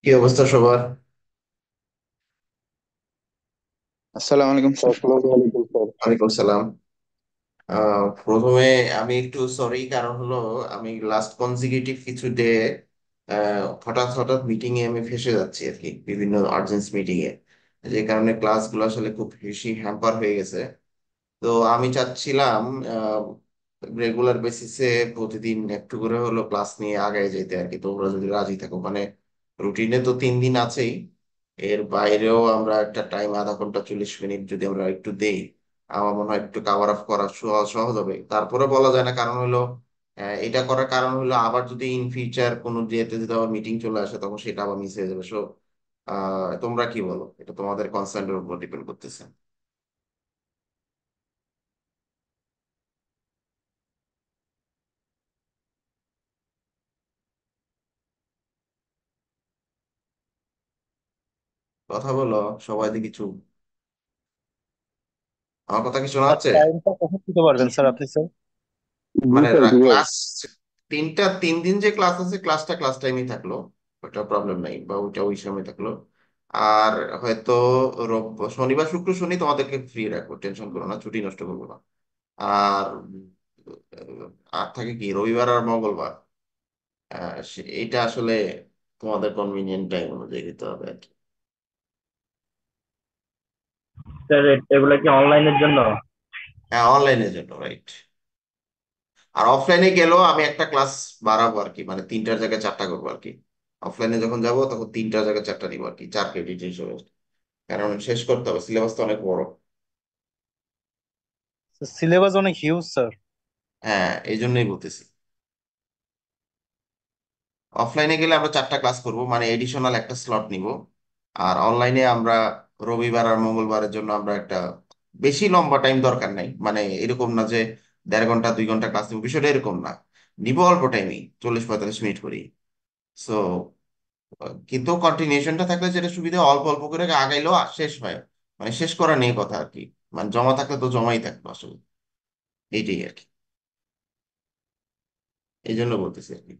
কি অবস্থা সবার? আসসালামু আলাইকুম স্যার। আসসালামু আলাইকুম স্যার। ওয়ালাইকুম সালাম। প্রথমে আমি একটু সরি, কারণ হলো আমি লাস্ট কনজিকিউটিভ কিছু ডে হঠাৎ হঠাৎ মিটিং এ আমি ফেসে যাচ্ছি আর কি, বিভিন্ন আর্জেন্ট মিটিং এ, যে কারণে ক্লাসগুলো আসলে খুব বেশি হ্যাম্পার হয়ে গেছে। তো আমি চাচ্ছিলাম রেগুলার বেসিসে প্রতিদিন একটু করে হলো ক্লাস নিয়ে আগায় যেতে আর কি, তোমরা যদি রাজি থাকো। মানে রুটিনে তো 3 দিন আছেই, এর বাইরেও আমরা একটা টাইম আধা ঘন্টা 40 মিনিট যদি আমরা একটু দেই, আমার মনে হয় একটু কাভার আপ করা সহজ সহজ হবে। তারপরে বলা যায় না, কারণ হলো এটা করার কারণ হলো আবার যদি ইন ফিউচার কোনো ডেতে যদি আবার মিটিং চলে আসে তখন সেটা আবার মিস হয়ে যাবে। সো তোমরা কি বলো? এটা তোমাদের কনসার্নের উপর ডিপেন্ড করতেছে। কথা বলো, সবাই দেখি চুপ। আমার কথা কি শোনা স্যার যাচ্ছে? টাইমটা কখন দিতে পারবেন স্যার আপনি স্যার? জি মানে স্যার, জি স্যার। ক্লাস 3 দিন যে ক্লাস আছে, ক্লাসটা ক্লাস টাইমই থাকলো, ওটা প্রবলেম নাই, বা ওইটা ওই সময় থাকলো। আর হয়তো শনিবার শুক্র শনি তোমাদেরকে ফ্রি রাখবো, টেনশন করো না, ছুটি নষ্ট করবো না। আর আর থাকে কি রবিবার আর মঙ্গলবার, এইটা আসলে তোমাদের কনভিনিয়েন্ট টাইম অনুযায়ী দিতে হবে আর কি। স্যার এগুলা কি অনলাইনের জন্য? হ্যাঁ, অনলাইনের জন্য, রাইট। আর অফলাইনে গেলেও আমি একটা ক্লাস বাড়াবো আর কি, মানে 3টার জায়গায় 4টা করবো আর কি। অফলাইনে যখন যাব তখন 3টার জায়গায় 4টা নিবো আর কি, 4 ক্রেডিট হিসেবে। কারণ শেষ করতে হবে, সিলেবাস তো অনেক বড়। সিলেবাস অনেক হিউজ স্যার। হ্যাঁ, এই জন্যই বলতেছি। অফলাইনে গেলে আমরা 4টা ক্লাস করব, মানে এডিশনাল একটা স্লট নিব। আর অনলাইনে আমরা রবিবার আর মঙ্গলবারের জন্য আমরা একটা বেশি লম্বা টাইম দরকার নাই, মানে এরকম না যে 1.5 ঘন্টা 2 ঘন্টা ক্লাস নিব, বিষয়টা এরকম না। নিব অল্প টাইমই, 40-45 মিনিট করি। সো কিন্তু কন্টিনিউশনটা থাকলে যেটা সুবিধা, অল্প অল্প করে আগাইলেও শেষ হয়। মানে শেষ করা নিয়ে কথা আর কি। মানে জমা থাকলে তো জমাই থাকলো আসলে, এইটাই আর কি। এই জন্য বলতেছি আর কি।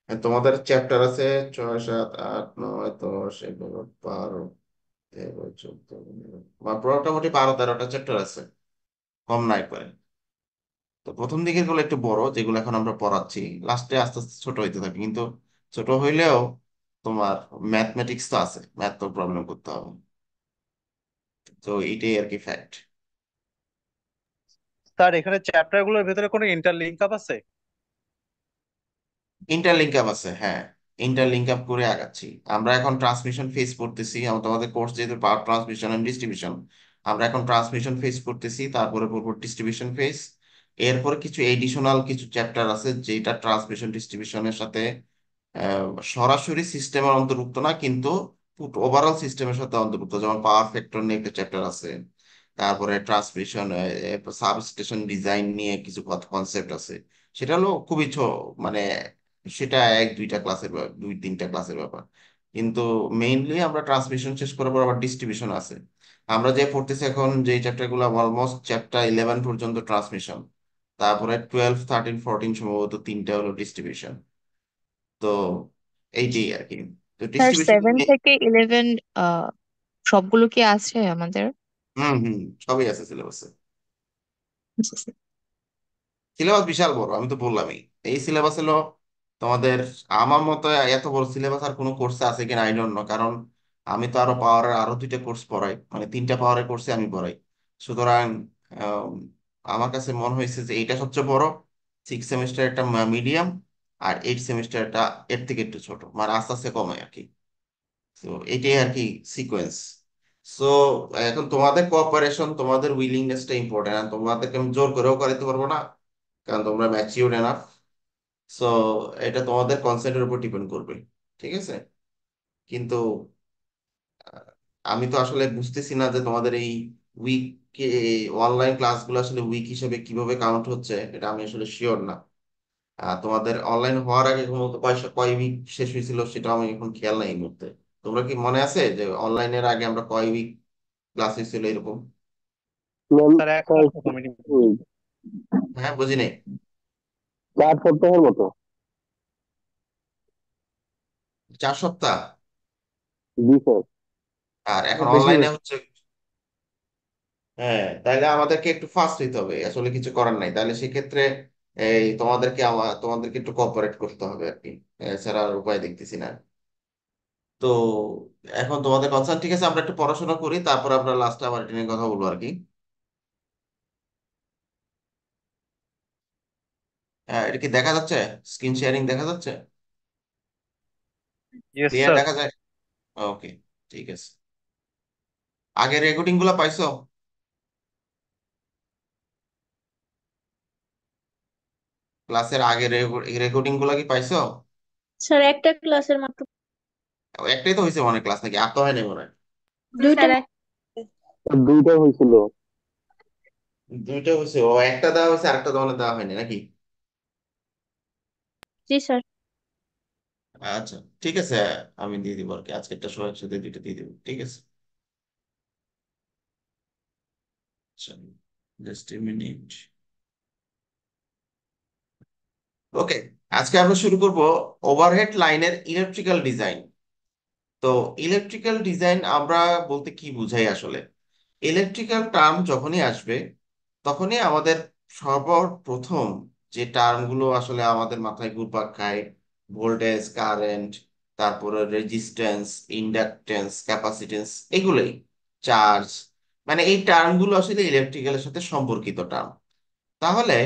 আর তোমাদের চ্যাপ্টার আছে 6, 7, 8, 9, 10, 11, 12, 13, 14, মোটামুটি 12-13টা চ্যাপ্টার আছে, কম না একবারে। তো প্রথম দিকের গুলো একটু বড়, যেগুলো এখন আমরা পড়াচ্ছি, লাস্টে আস্তে আস্তে ছোট হইতে থাকে কিন্তু। ছোট হইলেও তোমার ম্যাথমেটিক্স তো আছে, ম্যাথ তো প্রবলেম করতে হবে। তো এইটাই আর কি ফ্যাক্ট। স্যার এখানে চ্যাপ্টার গুলোর ভেতরে কোনো ইন্টারলিঙ্ক আপ আছে? ইন্টারলিঙ্ক আপ আছে, হ্যাঁ। ইন্টারলিঙ্ক আপ করে আগাচ্ছি। আমরা এখন ট্রান্সমিশন ফেস করতেছি, আমাদের কোর্স যেহেতু পাওয়ার ট্রান্সমিশন এন্ড ডিস্ট্রিবিউশন, আমরা এখন ট্রান্সমিশন ফেস করতেছি, তারপরে পড়বো ডিস্ট্রিবিউশন ফেস। এরপর কিছু এডিশনাল কিছু চ্যাপ্টার আছে যেটা ট্রান্সমিশন ডিস্ট্রিবিউশনের সাথে আহ, সরাসরি সিস্টেমের অন্তর্ভুক্ত না, কিন্তু ওভারঅল সিস্টেমের সাথে অন্তর্ভুক্ত। যেমন পাওয়ার ফ্যাক্টর নিয়ে একটা চ্যাপ্টার আছে, তারপরে ট্রান্সমিশন সাবস্টেশন ডিজাইন নিয়ে কিছু কনসেপ্ট আছে। সেটা হলো খুবই মানে সেটা 1-2টা ক্লাসের 2-3টা ক্লাসের ব্যাপার। কিন্তু মেইনলি আমরা ট্রান্সমিশন শেষ করার পর আবার ডিস্ট্রিবিউশন আছে। আমরা যে পড়তেছি এখন যে চ্যাপ্টার গুলো, অলমোস্ট চ্যাপ্টার 11 পর্যন্ত ট্রান্সমিশন, তারপরে 12, 13, 14 সম্ভবত 3টা হলো ডিস্ট্রিবিউশন। তো এইটাই আর কি। তো স্যার ডিস্ট্রিবিউশন। 7 থেকে 11 সবগুলো কি আছে আমাদের? হুম হুম, সবই আছে সিলেবাসে। সিলেবাস বিশাল বড়, আমি তো বললামই। এই সিলেবাস হলো তোমাদের, আমার মতে এত বড় সিলেবাস আর কোনো কোর্সে আছে কিনা আই ডোন্ট নো। কারণ আমি তো আরো পাওয়ারের আরো 2টা কোর্স পড়াই, মানে 3টা পাওয়ারের কোর্সে আমি পড়াই। সুতরাং আম, আমার কাছে মনে হয়েছে যে এইটা সবচেয়ে বড়। 6 সেমিস্টার একটা মিডিয়াম, আর 8 সেমিস্টার একটা এর থেকে একটু ছোট, মানে আস্তে আস্তে কমে আর কি। তো এটাই আর কি সিকোয়েন্স। সো এখন তোমাদের কোঅপারেশন, তোমাদের উইলিংনেসটা ইম্পর্টেন্ট। তোমাদেরকে আমি জোর করেও করাতে পারবো না, কারণ তোমরা ম্যাচিউর এনাফ। সো এটা তোমাদের কনসেন্টের উপর ডিপেন্ড করবে, ঠিক আছে? কিন্তু আহ, আমি তো আসলে বুঝতেছি না যে তোমাদের এই উইক অনলাইন ক্লাসগুলো আসলে উইক হিসেবে কিভাবে কাউন্ট হচ্ছে, এটা আমি আসলে শিওর না। তোমাদের অনলাইন হওয়ার আগে মূলত কয় উইক শেষ হয়েছিল সেটা আমি এখন খেয়াল নাই এই মুহূর্তে। তোমরা কি মনে আছে যে অনলাইনের আগে আমরা কয় উইক ক্লাস হয়েছিল এরকম? ম্যাম, স্যার এক স্যার, সপ্তাহ মিনিমাম। হ্যাঁ, বুঝি নাই। 4 সপ্তাহের মতো। 4 সপ্তাহ? জি স্যার। আর এখন বেশি অনলাইনে হয়েছে। হচ্ছে, হ্যাঁ, তাহলে আমাদেরকে একটু ফাস্ট হইতে হবে, আসলে কিছু করার নাই। তাহলে সেক্ষেত্রে এই তোমাদেরকে একটু কোঅপারেট করতে হবে আর কি, এছাড়া আর উপায় দেখতেছি না। তো এখন তোমাদের কনসার্ন ঠিক আছে, আমরা একটু পড়াশোনা করি, তারপর আমরা লাস্টে আবার এটা নিয়ে কথা বলবো আর কি। এটা কি দেখা যাচ্ছে? স্ক্রিন শেয়ারিং দেখা যাচ্ছে? Yes clear sir. দেখা যায়? ওকে, ঠিক আছে। আগের রেকর্ডিং গুলো পাইছো? ক্লাসের আগের রেকর্ডিং গুলো কি পাইছো? স্যার একটা ক্লাসের মাত্র। একটাই তো হয়েছে মনে হয় ক্লাস, নাকি আর তো হয়নি মনে হয়? দুইটা। দুইটা হয়েছিল। দুইটা হয়েছে, ও একটা দেওয়া হয়েছে, আরেকটা দলে দেওয়া হয়নি নাকি? জি স্যার। আচ্ছা, ঠিক আছে, আমি দিয়ে দিব আর কি, আজকেরটা সহ একসাথে দুইটা দিয়ে দিব, ঠিক আছে। আচ্ছা, জাস্ট এ মিনিট। ওকে, আজকে আমরা শুরু করব ওভারহেড লাইনের ইলেকট্রিক্যাল ডিজাইন। তো ইলেকট্রিক্যাল ডিজাইন আমরা বলতে কি বুঝাই আসলে? ইলেকট্রিক্যাল টার্ম যখনই আসবে, তখনই আমাদের সর্বপ্রথম যে টার্মগুলো আসলে আমাদের মাথায় ঘুরপাক খায়, ভোল্টেজ, কারেন্ট, তারপরে রেজিস্ট্যান্স, ইন্ডাকটেন্স, ক্যাপাসিটেন্স, এগুলোই, চার্জ, মানে এই টার্মগুলো আসলে ইলেকট্রিক্যালের সাথে সম্পর্কিত টার্ম। তাহলে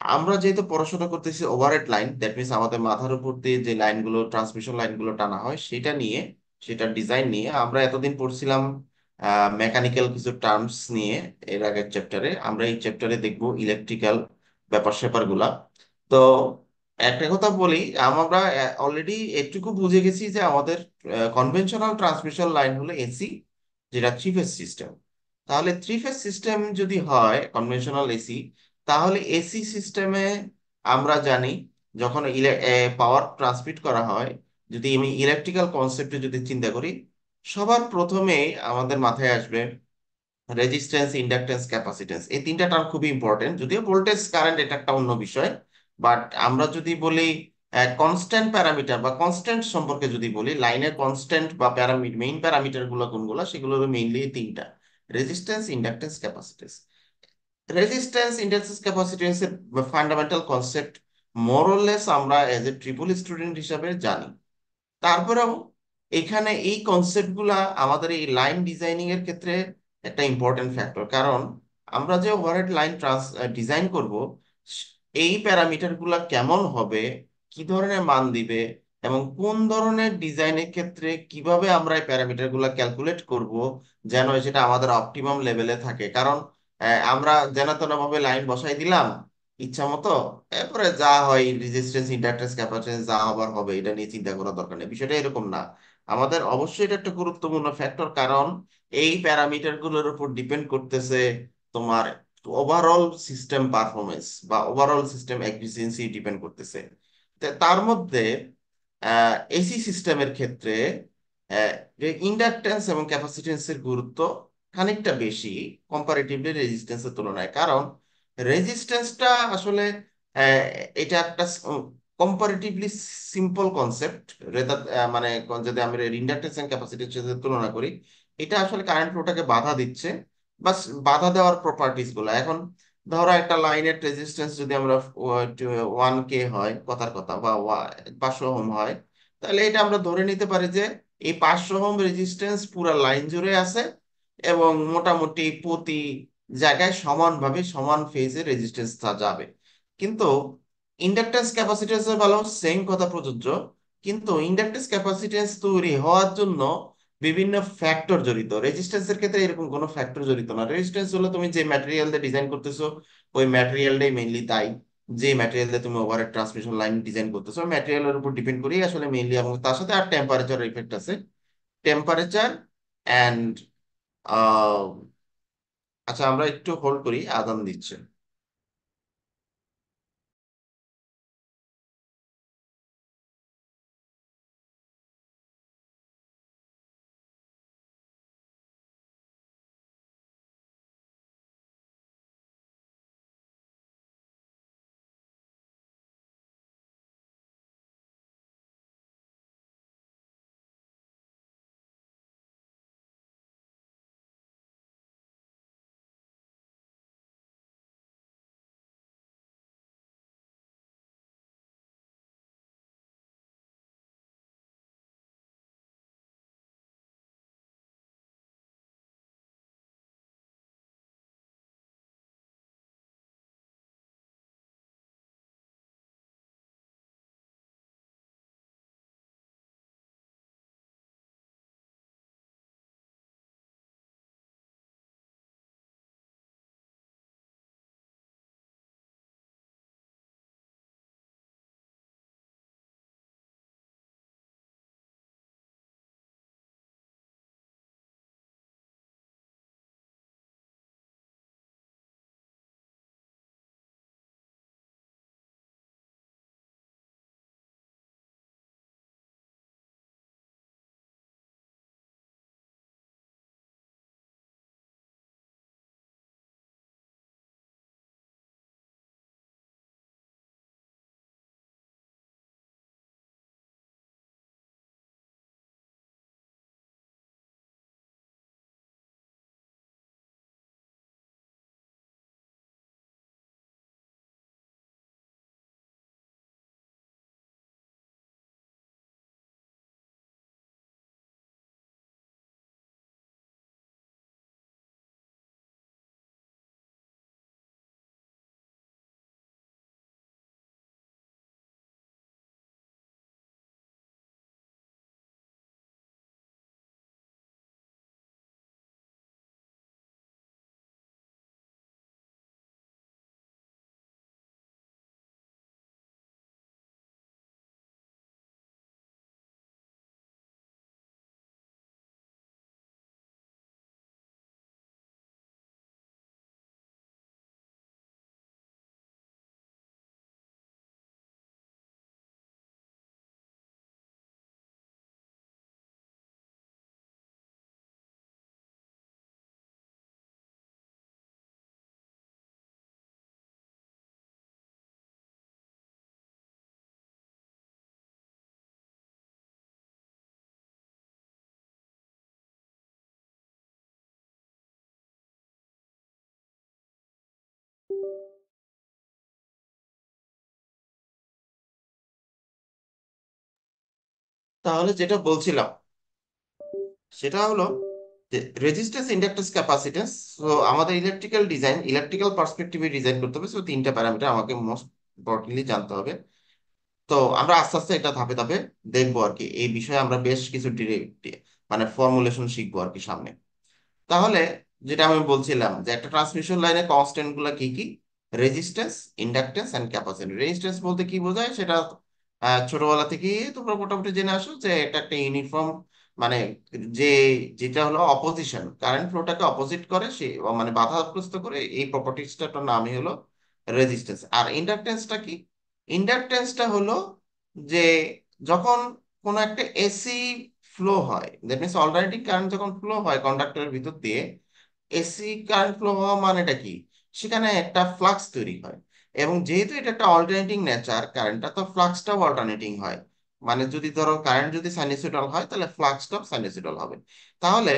আমরা যেহেতু পড়াশোনা করতেছি ওভারহেড লাইন, দ্যাট মিনস আমাদের মাথার উপর দিয়ে যে লাইনগুলো, ট্রান্সমিশন লাইনগুলো টানা হয়, সেটা নিয়ে, সেটার ডিজাইন নিয়ে আমরা এতদিন পড়ছিলাম মেকানিক্যাল কিছু টার্মস নিয়ে। এর আগের চ্যাপ্টারে আমরা এই চ্যাপ্টারে দেখব ইলেকট্রিক্যাল ব্যাপার স্যাপার গুলা। তো একটা কথা বলি, আমরা অলরেডি এটুকু বুঝে গেছি যে আমাদের কনভেনশনাল ট্রান্সমিশন লাইন হলো এসি, যেটা থ্রি ফেজ সিস্টেম। তাহলে থ্রি ফেজ সিস্টেম যদি হয় কনভেনশনাল এসি, তাহলে এসি সিস্টেমে আমরা জানি যখন পাওয়ার ট্রান্সমিট করা হয়, যদি আমি ইলেকট্রিক্যাল কনসেপ্টে যদি চিন্তা করি, সবার প্রথমে আমাদের মাথায় আসবে রেজিস্ট্যান্স, ইন্ডাকটেন্স, ক্যাপাসিটেন্স। এই তিনটা টার্ম খুবই ইম্পর্টেন্ট, যদিও ভোল্টেজ কারেন্ট এটা একটা অন্য বিষয়। বাট আমরা যদি বলি কনস্ট্যান্ট প্যারামিটার বা কনস্ট্যান্ট সম্পর্কে যদি বলি, লাইনের কনস্ট্যান্ট বা প্যারামিটার, মেইন প্যারামিটার গুলো কোনগুলো, সেগুলো মেইনলি তিনটা: resistance, inductance, capacitance. Resistance, inductance, capacitance এর ফান্ডামেন্টাল কনসেপ্ট মোরলেস আমরা এজ এ ট্রিপল স্টুডেন্ট হিসাবে জানি। তারপরেও এখানে এই কনসেপ্ট গুলা আমাদের এই লাইন ডিজাইনিং এর ক্ষেত্রে একটা ইম্পর্টেন্ট ফ্যাক্টর, কারণ আমরা যে ওভারহেড লাইন ডিজাইন করব, এই প্যারামিটার গুলা কেমন হবে, কি ধরনের মান দিবে, এবং কোন ধরনের ডিজাইনের ক্ষেত্রে কিভাবে আমরা এই প্যারামিটার গুলা ক্যালকুলেট করব, যেন সেটা আমাদের অপটিমাম লেভেলে থাকে। কারণ আমরা যেন তেন ভাবে লাইন বসাই দিলাম ইচ্ছা মতো, এরপরে যা হয় রেজিস্ট্যান্স, ইন্ডাকট্যান্স, ক্যাপাসিট্যান্স যা হবার হবে, এটা নিয়ে চিন্তা করার দরকার নেই। বিষয়টা এরকম না, আমাদের অবশ্যই এটা একটা গুরুত্বপূর্ণ ফ্যাক্টর, কারণ এই প্যারামিটার গুলোর উপর ডিপেন্ড করতেছে তোমার ওভারঅল সিস্টেম পারফরমেন্স বা ওভারঅল সিস্টেম এফিসিয়েন্সি ডিপেন্ড করতেছে। তার মধ্যে এসি সিস্টেমের ক্ষেত্রে যে ইন্ডাকট্যান্স এবং ক্যাপাসিটেন্সের গুরুত্ব খানিকটা বেশি কম্পারেটিভলি রেজিস্ট্যান্সের তুলনায়। কারণ রেজিস্ট্যান্সটা আসলে আহ, এটা একটা কম্পারেটিভলি সিম্পল কনসেপ্ট, রেদার মানে যদি আমি ইন্ডাকট্যান্স এন্ড ক্যাপাসিটেন্সের সাথে তুলনা করি, এটা আসলে কারেন্ট ফ্লোটাকে বাধা দিচ্ছে। বাস বাধা দেওয়ার প্রপার্টিস গুলো, এখন ধরো একটা লাইনের রেজিস্ট্যান্স যদি আমরা 1K হয়, কথার কথা, বা 500 ওহম হয়, তাহলে এটা আমরা ধরে নিতে পারি যে এই 500 ওহম রেজিস্ট্যান্স পুরো লাইন জুড়ে আছে, এবং মোটামুটি প্রতি জায়গায় সমানভাবে সমান ফেজে রেজিস্ট্যান্স যাবে। কিন্তু ইন্ডাকট্যান্স ক্যাপাসিট্যান্সের বেলাও সেম কথা প্রযোজ্য, কিন্তু ইন্ডাকট্যান্স ক্যাপাসিট্যান্স তৈরি হওয়ার জন্য বিভিন্ন ফ্যাক্টর জড়িত। রেজিস্ট্যান্সের ক্ষেত্রে এরকম কোনো ফ্যাক্টর জড়িত না। রেজিস্ট্যান্স হলো তুমি যে ম্যাটেরিয়াল দিয়ে ডিজাইন করতেছো, ওই ম্যাটেরিয়ালটাই মেইনলি তাই। যে ম্যাটেরিয়াল দিয়ে তুমি ওভারহেড ট্রান্সমিশন লাইন ডিজাইন করতেছো, ওই ম্যাটেরিয়ালের উপর ডিপেন্ড করেই আসলে মেইনলি, এবং তার সাথে আর টেম্পারেচার ইফেক্ট আছে। টেম্পারেচার অ্যান্ড, আচ্ছা আমরা একটু হোল্ড করি, আদান দিচ্ছে। তাহলে যেটা বলছিলাম সেটা হলো যে রেজিস্ট্যান্স, ইন্ডাকট্যান্স, ক্যাপাসিট্যান্স। তো আমাদের ইলেকট্রিক্যাল ডিজাইন, ইলেকট্রিক্যাল পার্সপেক্টিভে ডিজাইন করতে হবে, সো তিনটা প্যারামিটার আমাকে মোস্ট ইম্পর্টেন্টলি জানতে হবে। তো আমরা আস্তে আস্তে এটা ধাপে ধাপে দেখবো আর কি। এই বিষয়ে আমরা বেশ কিছু মানে ফর্মুলেশন শিখবো আর কি সামনে। তাহলে যেটা আমি বলছিলাম যে একটা ট্রান্সমিশন লাইনে কনস্ট্যান্ট গুলা কি কি? Resistance, inductance and capacitance. Resistance বলতে কি বোঝায় সেটা ছোটবেলা থেকেই তোমরা মোটামুটি জেনে আসো যে এটা একটা ইউনিফর্ম, মানে যে যেটা হলো অপোজিশন, কারেন্ট ফ্লোটাকে অপোজিট করে, সে মানে বাধাগ্রস্ত করে, এই প্রপার্টিসটার নামই হলো রেজিস্ট্যান্স। আর ইন্ডাকট্যান্সটা কি? ইন্ডাকট্যান্সটা হলো যে যখন কোনো একটা এসি ফ্লো হয়, দ্যাট মিনস অল্টারনেটিং কারেন্ট যখন ফ্লো হয় কন্ডাক্টরের ভিতর দিয়ে, এসি কারেন্ট ফ্লো হওয়া মানেটা কি? সেখানে একটা ফ্লাক্স তৈরি হয়। এবং যেহেতু এটা একটা অল্টারনেটিং নেচার কারেন্টটা, তো ফ্লাক্সটাও অল্টারনেটিং হয়। মানে যদি ধরো কারেন্ট যদি সাইনোসয়েডাল হয় তাহলে ফ্লাক্সটাও সাইনোসয়েডাল হবে। তাহলে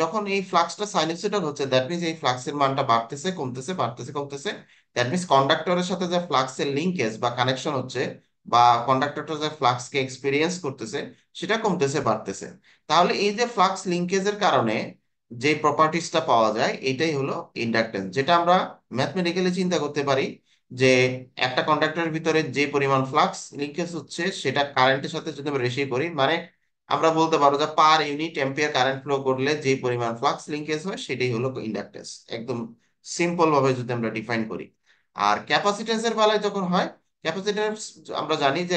যখন এই ফ্লাক্সটা সাইনোসয়েডাল হচ্ছে, দ্যাট মিনস এই ফ্লাক্সের মানটা বাড়তেছে কমতেছে, বাড়তেছে কমতেছে। দ্যাট মিনস কন্ডাক্টরের সাথে যে ফ্লাক্সের লিঙ্কেজ বা কানেকশন হচ্ছে, বা কন্ডাক্টরটা যে ফ্লাক্সকে এক্সপিরিয়েন্স করতেছে, সেটা কমতেছে বাড়তেছে। তাহলে এই যে ফ্লাক্স লিঙ্কেজের কারণে যে প্রপার্টিসটা পাওয়া যায়, এটাই হলো ইন্ডাকটেন্স। যেটা আমরা ম্যাথমেটিক্যালি চিন্তা করতে পারি যে একটা কন্ডাক্টরের ভিতরে যে পরিমাণ ফ্লাক্স লিঙ্কেজ হচ্ছে সেটা কারেন্টের সাথে যদি আমরা রেশিও করি, মানে আমরা বলতে পারবো যে per unit ampere current flow করলে যে পরিমাণ ফ্লাক্স লিঙ্কেজ হয় সেটাই হলো ইন্ডাকটেন্স। একদম সিম্পল ভাবে যদি আমরা ডিফাইন করি। আর ক্যাপাসিটেন্সের বেলায় যখন হয়, ক্যাপাসিটেন্স আমরা জানি যে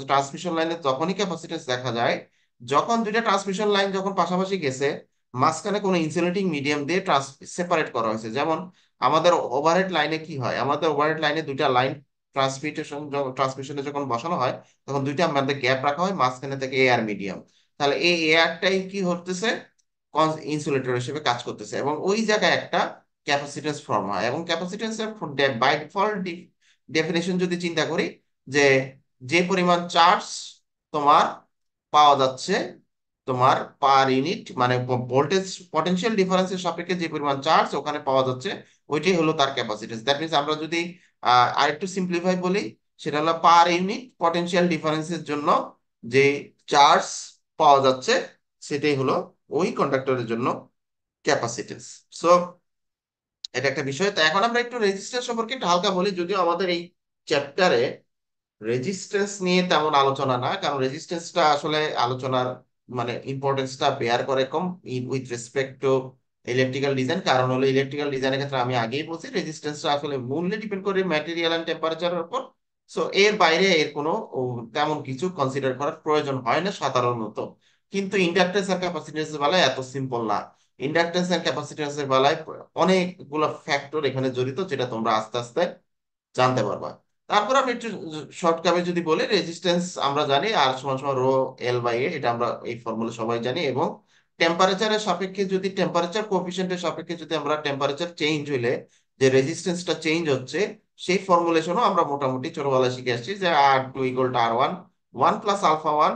ট্রান্সমিশন লাইনে তখনই ক্যাপাসিটেন্স দেখা যায় যখন দুইটা ট্রান্সমিশন লাইন যখন পাশাপাশি গেছে, মাঝখানে কোনো ইনসুলেটিং মিডিয়াম দিয়ে সেপারেট করা হয়েছে। যেমন আমাদের ওভারহেড লাইনে কি হয়, আমাদের ওভারহেড লাইনে দুইটা লাইন ট্রান্সমিশনে যখন বসানো হয়, তখন দুইটা আমাদের গ্যাপ রাখা হয়, মাঝখানে থেকে এয়ার মিডিয়াম। তাহলে এই এয়ারটাই কি করতেছে? ইনসুলেটর হিসেবে কাজ করতেছে, এবং ওই জায়গায় একটা ক্যাপাসিটেন্স ফর্ম হয়। এবং ক্যাপাসিটেন্সের বাই ডিফল্ট ডেফিনেশন যদি চিন্তা করি, যে যে পরিমাণ চার্জ তোমার পাওয়া যাচ্ছে তোমার পার ইউনিট, মানে ভোল্টেজ পটেনশিয়াল ডিফারেন্সের সাপেক্ষে যে পরিমাণ চার্জ ওখানে পাওয়া যাচ্ছে, ওইটাই হলো তার ক্যাপাসিটেন্স। দ্যাট মিনস আমরা যদি আরেকটু সিম্পলিফাই বলি, সেটা হলো পার ইউনিট পটেনশিয়াল ডিফারেন্সের জন্য যে চার্জ পাওয়া যাচ্ছে, সেটাই হলো ওই কন্ডাক্টরের জন্য ক্যাপাসিটেন্স। সো এটা একটা বিষয়। তো এখন আমরা একটু রেজিস্ট্যান্স সম্পর্কে একটু হালকা বলি, যদিও আমাদের এই চ্যাপ্টারে রেজিস্ট্যান্স নিয়ে তেমন আলোচনা না, কারণ রেজিস্ট্যান্সটা আসলে আলোচনার মানে ইম্পর্টেন্সটা বেয়ার করে কম with respect to electrical design. কারণ হলো ইলেকট্রিক্যাল ডিজাইনের ক্ষেত্রে আমি আগেই বলছি রেজিস্ট্যান্সটা আসলে মূল্যে ডিপেন্ড করে ম্যাটেরিয়াল এন্ড টেম্পারেচারের উপর। সো এর বাইরে এর কোনো তেমন কিছু কনসিডার করার প্রয়োজন হয় না সাধারণত। কিন্তু ইন্ডাকটেন্স আর ক্যাপাসিটেন্সের বেলায় এত সিম্পল না। ইন্ডাকটেন্স আর ক্যাপাসিটেন্সের বেলায় অনেকগুলো ফ্যাক্টর এখানে জড়িত, যেটা তোমরা আস্তে আস্তে জানতে পারবা। তারপর আমি একটু শর্টকাটে যদি বলি, রেজিস্ট্যান্স আমরা জানি আর সমান সমান রো এল বাই এ, এটা আমরা এই ফর্মুলা সবাই জানি। এবং টেম্পারেচারের সাপেক্ষে যদি টেম্পারেচার কোএফিসিয়েন্টের সাপেক্ষে যদি আমরা টেম্পারেচার চেঞ্জ হইলে যে রেজিস্ট্যান্সটা চেঞ্জ হচ্ছে, সেই ফর্মুলেশনও আমরা মোটামুটি ছোটবেলায় শিখে আসছি, যে R2 = R1, 1 + α1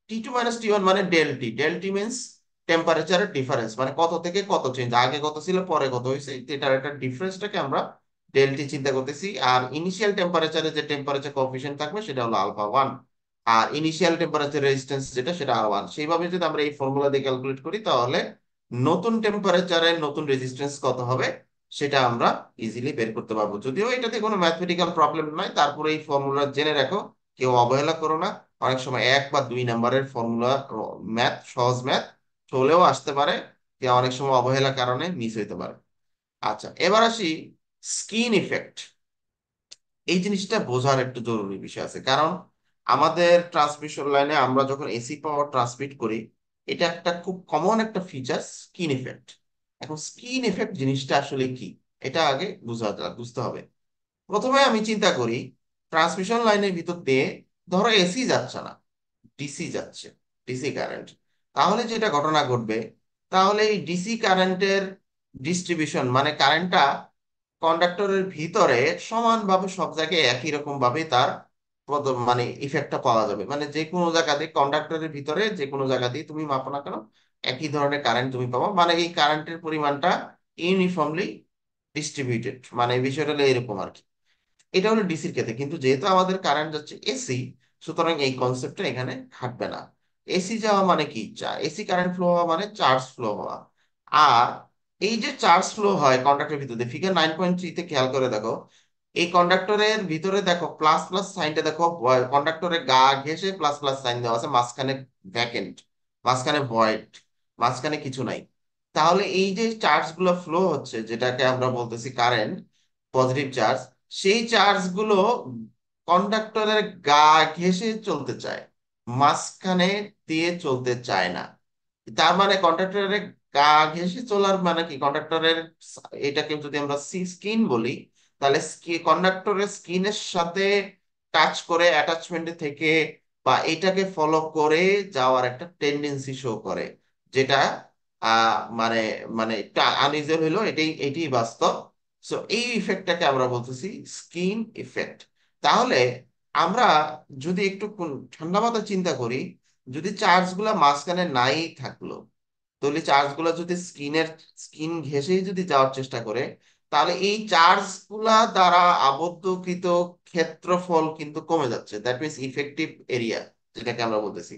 T2 - T1, মানে del T. Del T means টেম্পারেচারের ডিফারেন্স, মানে কত থেকে কত চেঞ্জ, আগে কত ছিল পরে কত হয়েছে, এটার একটা ডিফারেন্সটাকে আমরা ডেলটি চিন্তা করতেছি। আর ইনিশিয়াল টেম্পারেচারে যে টেম্পারেচার কোএফিসিয়েন্ট থাকবে সেটা হলো α1। আর ইনিশিয়াল টেম্পারেচার রেজিস্ট্যান্স যেটা, সেটা R1। সেইভাবে যদি আমরা এই ফর্মুলা দিয়ে ক্যালকুলেট করি, তাহলে নতুন টেম্পারেচারে নতুন রেজিস্ট্যান্স কত হবে সেটা আমরা ইজিলি বের করতে পারবো। যদিও এটাতে কোনো ম্যাথমেটিক্যাল প্রবলেম নাই, তারপরে এই ফর্মুলা জেনে রাখো, কেউ অবহেলা করো না। অনেক সময় 1 বা 2 নাম্বারের ফর্মুলা, ম্যাথ, সহজ ম্যাথ চলেও আসতে পারে, কেউ অনেক সময় অবহেলার কারণে মিস হইতে পারে। আচ্ছা, এবার আসি স্কিন ইফেক্ট। এই জিনিসটা বোঝার একটু জরুরি বিষয় আছে, কারণ আমাদের ট্রান্সমিশন লাইনে আমরা যখন এসি পাওয়ার ট্রান্সমিট করি, এটা একটা খুব কমন একটা ফিচার, স্কিন ইফেক্ট। এখন স্কিন ইফেক্ট জিনিসটা আসলে কি, এটা আগে বুঝতে হবে। প্রথমে আমি চিন্তা করি, ট্রান্সমিশন লাইনের ভিতর দিয়ে ধরো এসি যাচ্ছে না, ডিসি যাচ্ছে, ডিসি কারেন্ট। তাহলে যেটা ঘটনা ঘটবে, তাহলে এই ডিসি কারেন্টের ডিস্ট্রিবিউশন, মানে কারেন্টটা কন্ডাক্টরের ভিতরে সমানভাবে সব জায়গায় একই রকম ভাবে তার মানে ইফেক্টটা পাওয়া যাবে। মানে যে কোনো জায়গাতে কন্ডাক্টরের ভিতরে যে কোনো জায়গাতেই তুমি মাপো না কেন, একই ধরনের কারেন্ট তুমি পাবো। মানে এই কারেন্টের পরিমাণটা ইউনিফর্মলি ডিস্ট্রিবিউটেড, মানে এই বিষয়টা হলো এরকম আর কি। এটা হলো ডিসির ক্ষেত্রে। কিন্তু যেহেতু আমাদের কারেন্ট যাচ্ছে এসি, সুতরাং এই কনসেপ্টটা এখানে খাটবে না। এসি যাওয়া মানে কি, এসি কারেন্ট ফ্লো হওয়া মানে চার্জ ফ্লো হওয়া। আর এই যে চার্জ ফ্লো হয় কন্ডাক্টরের ভিতরে, ফিগার 9.3 তে খেয়াল করে দেখো, এই কন্ডাক্টরের ভিতরে দেখো প্লাস প্লাস সাইনটা দেখো, কন্ডাক্টরের গা ঘেঁষে প্লাস প্লাস সাইন দেওয়া আছে, মাঝখানে ভ্যাকেন্ট, মাঝখানে ভয়েড, মাঝখানে কিছু নাই। তাহলে এই যে চার্জ গুলো ফ্লো হচ্ছে, যেটাকে আমরা বলতেছি কারেন্ট, পজিটিভ চার্জ, সেই চার্জ গুলো কন্ডাক্টরের গা ঘেঁষে চলতে চায়, মাঝখানে দিয়ে চলতে চায় না। তার মানে কন্ডাক্টরের গা ঘেঁষে চলার মানে কি, কন্ডাক্টরের এটাকে যদি আমরা স্কিন বলি, তাহলে কন্ডাক্টরের স্কিনের সাথে টাচ করে অ্যাটাচমেন্টে থেকে বা এটাকে ফলো করে যাওয়ার একটা টেন্ডেন্সি শো করে, যেটা মানে মানে আনইউজুয়াল হলো, এটাই এটাই বাস্তব। সো এই ইফেক্টটাকে আমরা বলতেছি স্কিন ইফেক্ট। তাহলে আমরা যদি একটু ঠান্ডা মাথায় চিন্তা করি, যদি চার্জ গুলা মাঝখানে নাই থাকলো, তাহলে চার্জ গুলা যদি স্কিন ঘেঁষেই যদি যাওয়ার চেষ্টা করে, তাহলে এই চার্জ গুলা দ্বারা আবদ্ধকৃত ক্ষেত্রফল কিন্তু কমে যাচ্ছে, দ্যাট মিনস ইফেক্টিভ এরিয়া, যেটাকে আমরা বলতেছি।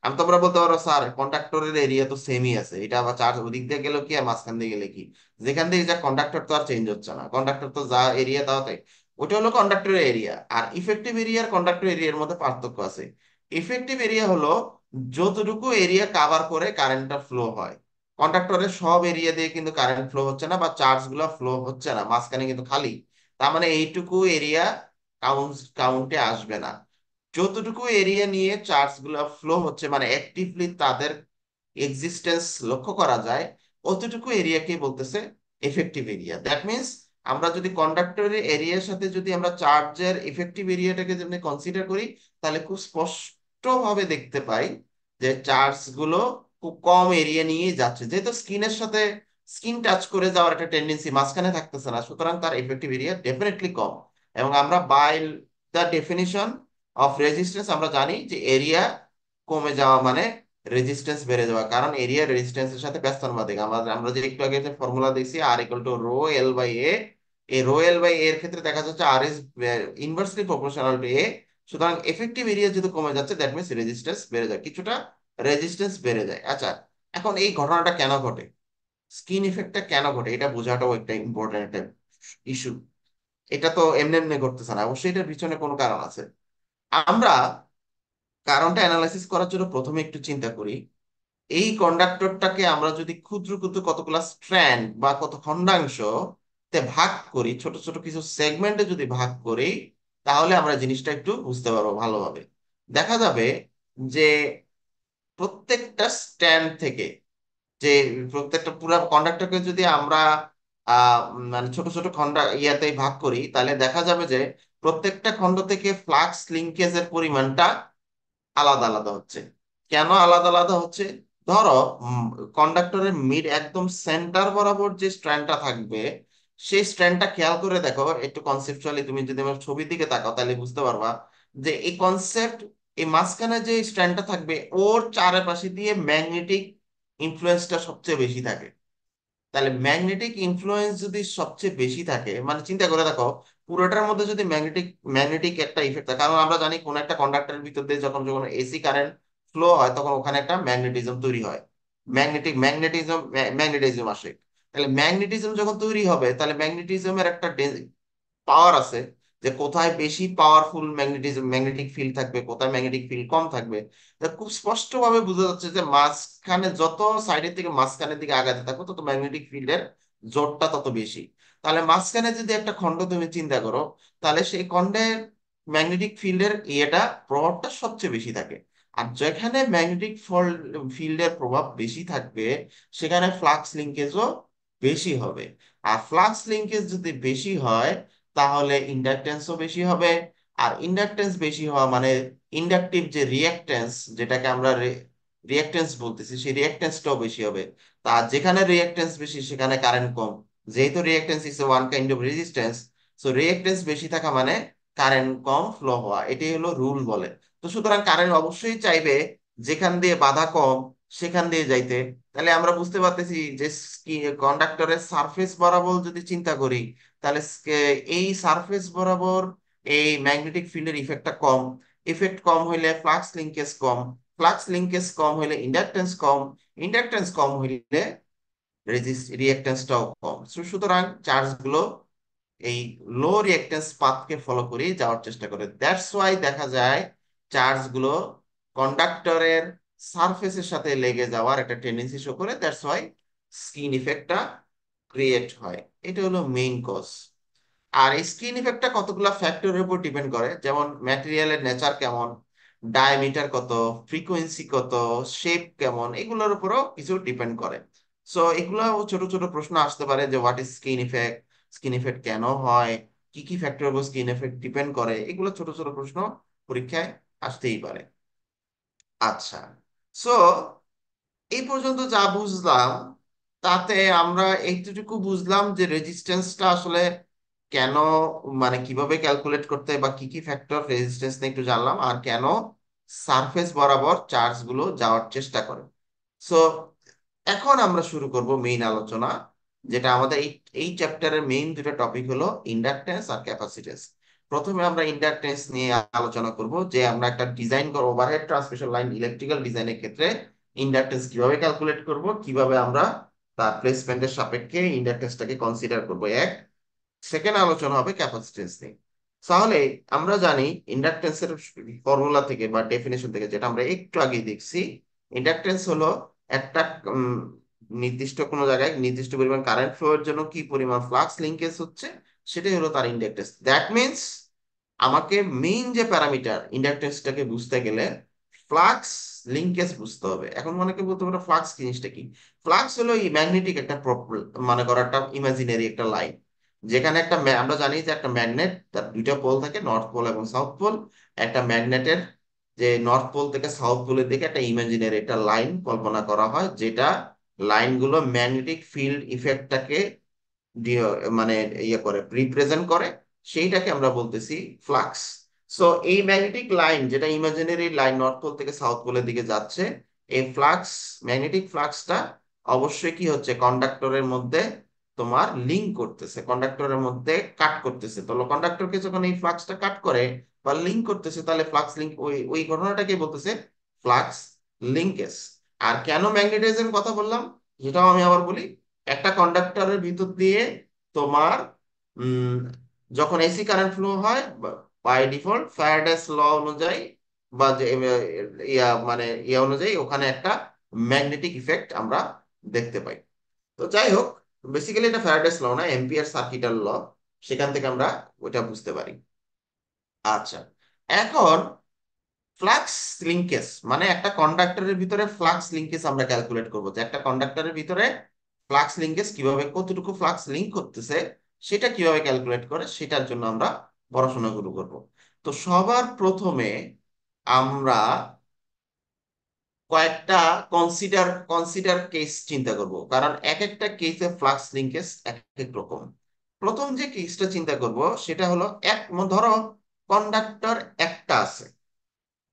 আমি তোমরা বলতে পারো স্যার কন্ডাক্টরের এরিয়া তো সেমই আছে, এটা আবার চার্জ ওদিক দিয়ে গেলেও কি আর মাঝখান দিয়ে গেলে কি, যেখান থেকে যা কন্ডাক্টর তো আর চেঞ্জ হচ্ছে না, কন্ডাক্টর তো যা এরিয়া দাও তাই, ওটা হলো কন্ডাক্টরের এরিয়া। আর ইফেক্টিভ এরিয়ার কন্ডাক্টর এরিয়ার মধ্যে পার্থক্য আছে। ইফেক্টিভ এরিয়া হলো যতটুকু এরিয়া কাভার করে কারেন্টটা ফ্লো হয়। কন্ডাক্টরের সব এরিয়া দিয়ে কিন্তু কারেন্ট ফ্লো হচ্ছে না বা চার্জ গুলো ফ্লো হচ্ছে না, মাঝখানে কিন্তু খালি। তার মানে এইটুকু এরিয়া কাউন্টে আসবে না। যতটুকু এরিয়া নিয়ে চার্জ গুলো ফ্লো হচ্ছে, মানে অ্যাক্টিভলি তাদের এক্সিস্টেন্স লক্ষ্য করা যায়, অতটুকু এরিয়াকে বলতেছে এফেক্টিভ এরিয়া। দ্যাট মিনস আমরা যদি কন্ডাক্টরের এরিয়ার সাথে যদি আমরা চার্জের ইফেক্টিভ এরিয়াটাকে যদি কনসিডার করি, তাহলে খুব স্পষ্টভাবে দেখতে পাই যে চার্জ গুলো খুব কম এরিয়া নিয়ে যাচ্ছে, যেহেতু স্কিনের সাথে স্কিন টাচ করে যাওয়ার একটা টেন্ডেন্সি মাঝখানে থাকতেছে না, সুতরাং তার এফেক্টিভ এরিয়া ডেফিনেটলি কম। এবং আমরা by the definition of resistance আমরা জানি যে এরিয়া কমে যাওয়া মানে রেজিস্ট্যান্স বেড়ে যাওয়া, কারণ এরিয়া রেজিস্ট্যান্সের সাথে ব্যস্তানুপাতিক। আমরা আমরা যে একটু আগে যে ফর্মুলা দেখছি R equal to rho L by A, এই রো এল বাই এর ক্ষেত্রে দেখা যাচ্ছে R is inversely proportional to A. সুতরাং এফেক্টিভ এরিয়া যদি কমে যাচ্ছে, দ্যাট মিনস রেজিস্ট্যান্স বেড়ে যায়, কিছুটা রেজিস্ট্যান্স বেড়ে যায়। আচ্ছা, এখন এই ঘটনাটা কেন ঘটে, স্কিন ইফেক্টটা কেন ঘটে, এটা বোঝাটাও একটা ইম্পর্টেন্ট একটা ইস্যু। এটা তো এমনি এমনি ঘটতেছে না, অবশ্যই এটার পিছনে কোনো কারণ আছে। আমরা কারণটা অ্যানালাইসিস করার জন্য প্রথমে একটু চিন্তা করি, এই কন্ডাক্টরটাকে আমরা যদি ক্ষুদ্র ক্ষুদ্র কতগুলা স্ট্র্যান্ড বা কত খন্ডাংশ তে ভাগ করি, ছোট ছোট কিছু সেগমেন্টে যদি ভাগ করি, তাহলে আমরা জিনিসটা একটু বুঝতে পারবো ভালোভাবে। দেখা যাবে যে প্রত্যেকটা স্ট্যান্ড থেকে, যে প্রত্যেকটা পুরো কন্ডাক্টরকে যদি আমরা মানে ছোট ছোট খন্ড ইয়াতে ভাগ করি, তাহলে দেখা যাবে যে প্রত্যেকটা খন্ড থেকে ফ্লাক্স লিঙ্কেজের পরিমাণটা আলাদা আলাদা হচ্ছে। কেন আলাদা আলাদা হচ্ছে? ধরো কন্ডাক্টরের মিড একদম সেন্টার বরাবর যে স্ট্র্যান্ডটা থাকবে, সেই স্ট্র্যান্ডটা খেয়াল করে দেখো একটু কনসেপচুয়ালি, তুমি যদি আমার ছবির দিকে তাকাও তাহলে বুঝতে পারবা যে এই কনসেপ্ট, এই মাঝখানে যে স্ট্র্যান্ডটা থাকবে ওর চারপাশে দিয়ে ম্যাগনেটিক ইনফ্লুয়েন্সটা সবচেয়ে বেশি থাকে। তাহলে ম্যাগনেটিক ইনফ্লুয়েন্স যদি সবচেয়ে বেশি থাকে, মানে চিন্তা করে দেখো পুরোটার মধ্যে যদি ম্যাগনেটিক ম্যাগনেটিক একটা ইফেক্ট থাকে, কারণ আমরা জানি কোন একটা কন্ডাক্টরের ভিতর দিয়ে যখন যখন এসি কারেন্ট ফ্লো হয় তখন ওখানে একটা ম্যাগনেটিজম তৈরি হয়, ম্যাগনেটিজম আসে। তাহলে ম্যাগনেটিজম যখন তৈরি হবে, তাহলে ম্যাগনেটিজমের একটা পাওয়ার আছে, যে কোথায় বেশি পাওয়ারফুল ম্যাগনেটিক ফিল্ড থাকবে, কোথায় ম্যাগনেটিক ফিল্ড কম থাকবে। তা খুব স্পষ্ট ভাবে বোঝা যাচ্ছে যে মাঝখানে যত সাইডের থেকে মাঝখানের দিকে আগাতে থাকো, তত ম্যাগনেটিক ফিল্ডের জোরটা তত বেশি। তাহলে মাঝখানে যদি একটা খন্ড তুমি চিন্তা করো, তাহলে সেই খন্ডের ম্যাগনেটিক ফিল্ডের ইয়েটা, প্রভাবটা সবচেয়ে বেশি থাকে। আর যেখানে ম্যাগনেটিক ফিল্ডের প্রভাব বেশি থাকবে, সেখানে ফ্লাক্স লিঙ্কেজও বেশি হবে। আর ফ্লাক্স লিঙ্কেজ যদি বেশি হয়, তাহলে ইন্ডাকটেন্সও বেশি হবে। আর ইন্ডাকটেন্স বেশি হওয়া মানে ইন্ডাকটিভ যে রিঅ্যাকটেন্স, যেটাকে আমরা রিঅ্যাকটেন্স বলতেছি, সেই রিঅ্যাকটেন্সটাও বেশি হবে। তা যেখানে রিঅ্যাকটেন্স বেশি সেখানে কারেন্ট কম, যেহেতু reactance is one kind of resistance, so reactance বেশি থাকা মানে কারেন্ট কম ফ্লো হওয়া, এটাই হলো রুল বলে। তো সুতরাং কারেন্ট অবশ্যই চাইবে যেখান দিয়ে বাধা কম সেখান দিয়ে যাইতে। তাহলে আমরা বুঝতে পারতেছি যে কন্ডাক্টরের সারফেস বরাবর যদি চিন্তা করি, তাহলে এই সারফেস বরাবর এই ম্যাগনেটিক ফিল্ডের ইফেক্টটা কম, ইফেক্ট কম হইলে ফ্লাক্স লিঙ্কেজ কম, ফ্লাক্স লিঙ্কেজ কম হইলে ইন্ডাকটেন্স কম, ইন্ডাকটেন্স কম হইলে রিঅ্যাকটেন্সটাও কম। সুতরাং চার্জগুলো এই লো রিঅ্যাকটেন্স পাথকে ফলো করে যাওয়ার চেষ্টা করে। দ্যাটস ওয়াই দেখা যায় চার্জগুলো কন্ডাক্টরের সারফেসের সাথে লেগে যাওয়ার একটা টেন্ডেন্সি শো করে। দ্যাটস ওয়াই স্কিন ইফেক্টটা ক্রিয়েট হয়। এটা হলো মেইন কজ। আর এই স্কিন ইফেক্টটা কতগুলো ফ্যাক্টরের উপর ডিপেন্ড করে, যেমন ম্যাটেরিয়ালের নেচার কেমন, ডায়ামিটার কত, ফ্রিকোয়েন্সি কত, শেপ কেমন, এগুলোর উপরও কিছু ডিপেন্ড করে। সো এগুলো ছোট ছোট প্রশ্ন আসতে পারে যে what is skin effect, skin effect কেন হয়, কি কি ফ্যাক্টরের উপর স্কিন ইফেক্ট ডিপেন্ড করে, এগুলো ছোট ছোট প্রশ্ন পরীক্ষায় আসতেই পারে। আচ্ছা, সো এই পর্যন্ত যা বুঝলাম তাতে আমরা এইটুকু বুঝলাম যে রেজিস্ট্যান্সটা আসলে কেন, মানে কিভাবে ক্যালকুলেট করতে হয় বা কি কি ফ্যাক্টর রেজিস্ট্যান্স নিয়ে একটু জানলাম, আর কেন সারফেস বরাবর চার্জ গুলো যাওয়ার চেষ্টা করে। সো এখন আমরা শুরু করব মেইন আলোচনা, যেটা আমাদের এই এই চ্যাপ্টারের মেইন দুটো টপিক হলো ইন্ডাকটেন্স আর ক্যাপাসিটেন্স। প্রথমে আমরা ইন্ডাকটেন্স নিয়ে আলোচনা করব, যে আমরা একটা ডিজাইন করব ওভারহেড ট্রান্সমিশন লাইন ইলেকট্রিক্যাল ডিজাইনের ক্ষেত্রে ইন্ডাকটেন্স কিভাবে ক্যালকুলেট করব, কিভাবে আমরা তার প্লেসমেন্টের সাপেক্ষে ইন্ডাকটেন্সটাকে কনসিডার করব। এক, সেকেন্ড আলোচনা হবে ক্যাপাসিটেন্স নিয়ে। তাহলে আমরা জানি ইন্ডাকটেন্সের ফর্মুলা থেকে বা ডেফিনেশন থেকে, যেটা আমরা একটু আগে দেখছি, ইন্ডাকটেন্স হলো একটা উম, নির্দিষ্ট কোনো জায়গায় নির্দিষ্ট পরিমাণ কারেন্ট ফ্লো এর জন্য কি পরিমাণ ফ্লাক্স লিঙ্কেজ হচ্ছে, সেটাই হলো তার ইন্ডাকটেন্স। দ্যাট মিনস আমাকে মেইন যে প্যারামিটার ইন্ডাকটেন্সটাকে বুঝতে গেলে ফ্লাক্স লিঙ্কেজ বুঝতে হবে। এখন অনেকে বলতে পারে ফ্লাক্স জিনিসটা কি। ফ্লাক্স হলো এই ম্যাগনেটিক একটা মনে করো একটা ইমাজিনারি একটা লাইন, যেখানে একটা আমরা জানি যে একটা ম্যাগনেট তার দুইটা পোল থাকে, নর্থ পোল এবং সাউথ পোল। একটা ম্যাগনেটের যে নর্থ পোল থেকে সাউথ পোলের দিকে একটা ইমাজিনারি একটা লাইন কল্পনা করা হয়, যেটা লাইনগুলো ম্যাগনেটিক ফিল্ড ইফেক্টটাকে মানে ইয়ে করে, রিপ্রেজেন্ট করে। সেইটাকে আমরা বলতেছি ফ্লাক্স। সো এই ম্যাগনেটিক লাইন, যেটা ইমাজিনারি লাইন নর্থ পোল থেকে সাউথ পোলের দিকে যাচ্ছে, এই ফ্লাক্স, ম্যাগনেটিক ফ্লাক্সটা অবশ্যই কি হচ্ছে, কন্ডাক্টরের মধ্যে তোমার লিঙ্ক করতেছে, কন্ডাক্টরের মধ্যে কাট করতেছে। তাহলে কন্ডাক্টরকে যখন এই ফ্লাক্সটা কাট করে বা লিঙ্ক করতেছে, তাহলে ফ্লাক্স লিঙ্ক, ওই ওই ঘটনাটাকে বলতেছে ফ্লাক্স লিঙ্কেজ। আর কেন ম্যাগনেটিজম কথা বললাম, যেটাও আমি আবার বলি, একটা কন্ডাক্টরের ভিতর দিয়ে তোমার উম যখন এসি কারেন্ট ফ্লো হয়, বাই ডিফল্ট ফ্যারাডেস ল অনুযায়ী বা যে মানে অনুযায়ী ওখানে একটা ম্যাগনেটিক ইফেক্ট আমরা দেখতে পাই। তো যাই হোক, বেসিক্যালি এটা ফ্যারাডেস ল না, এম্পিয়ার সার্কিটাল ল, সেখান থেকে আমরা ওইটা বুঝতে পারি। আচ্ছা, এখন ফ্লাক্স লিঙ্কেজ মানে একটা কন্ডাক্টরের ভিতরে ফ্লাক্স লিঙ্কেজ আমরা ক্যালকুলেট করবো, যে একটা কন্ডাক্টরের ভিতরে ফ্লাক্স লিঙ্কেজ কিভাবে, কতটুকু ফ্লাক্স লিঙ্ক করতেছে সেটা কিভাবে ক্যালকুলেট করে, সেটার জন্য আমরা পড়াশোনা শুরু করব। তো সবার প্রথমে আমরা কয়েকটা কনসিডার কেস চিন্তা করব, কারণ এক একটা কেসে ফ্লাক্স লিঙ্কেজ এক এক রকম। প্রথম যে কেসটা চিন্তা করব সেটা হলো, ধরো কন্ডাক্টর একটা আছে,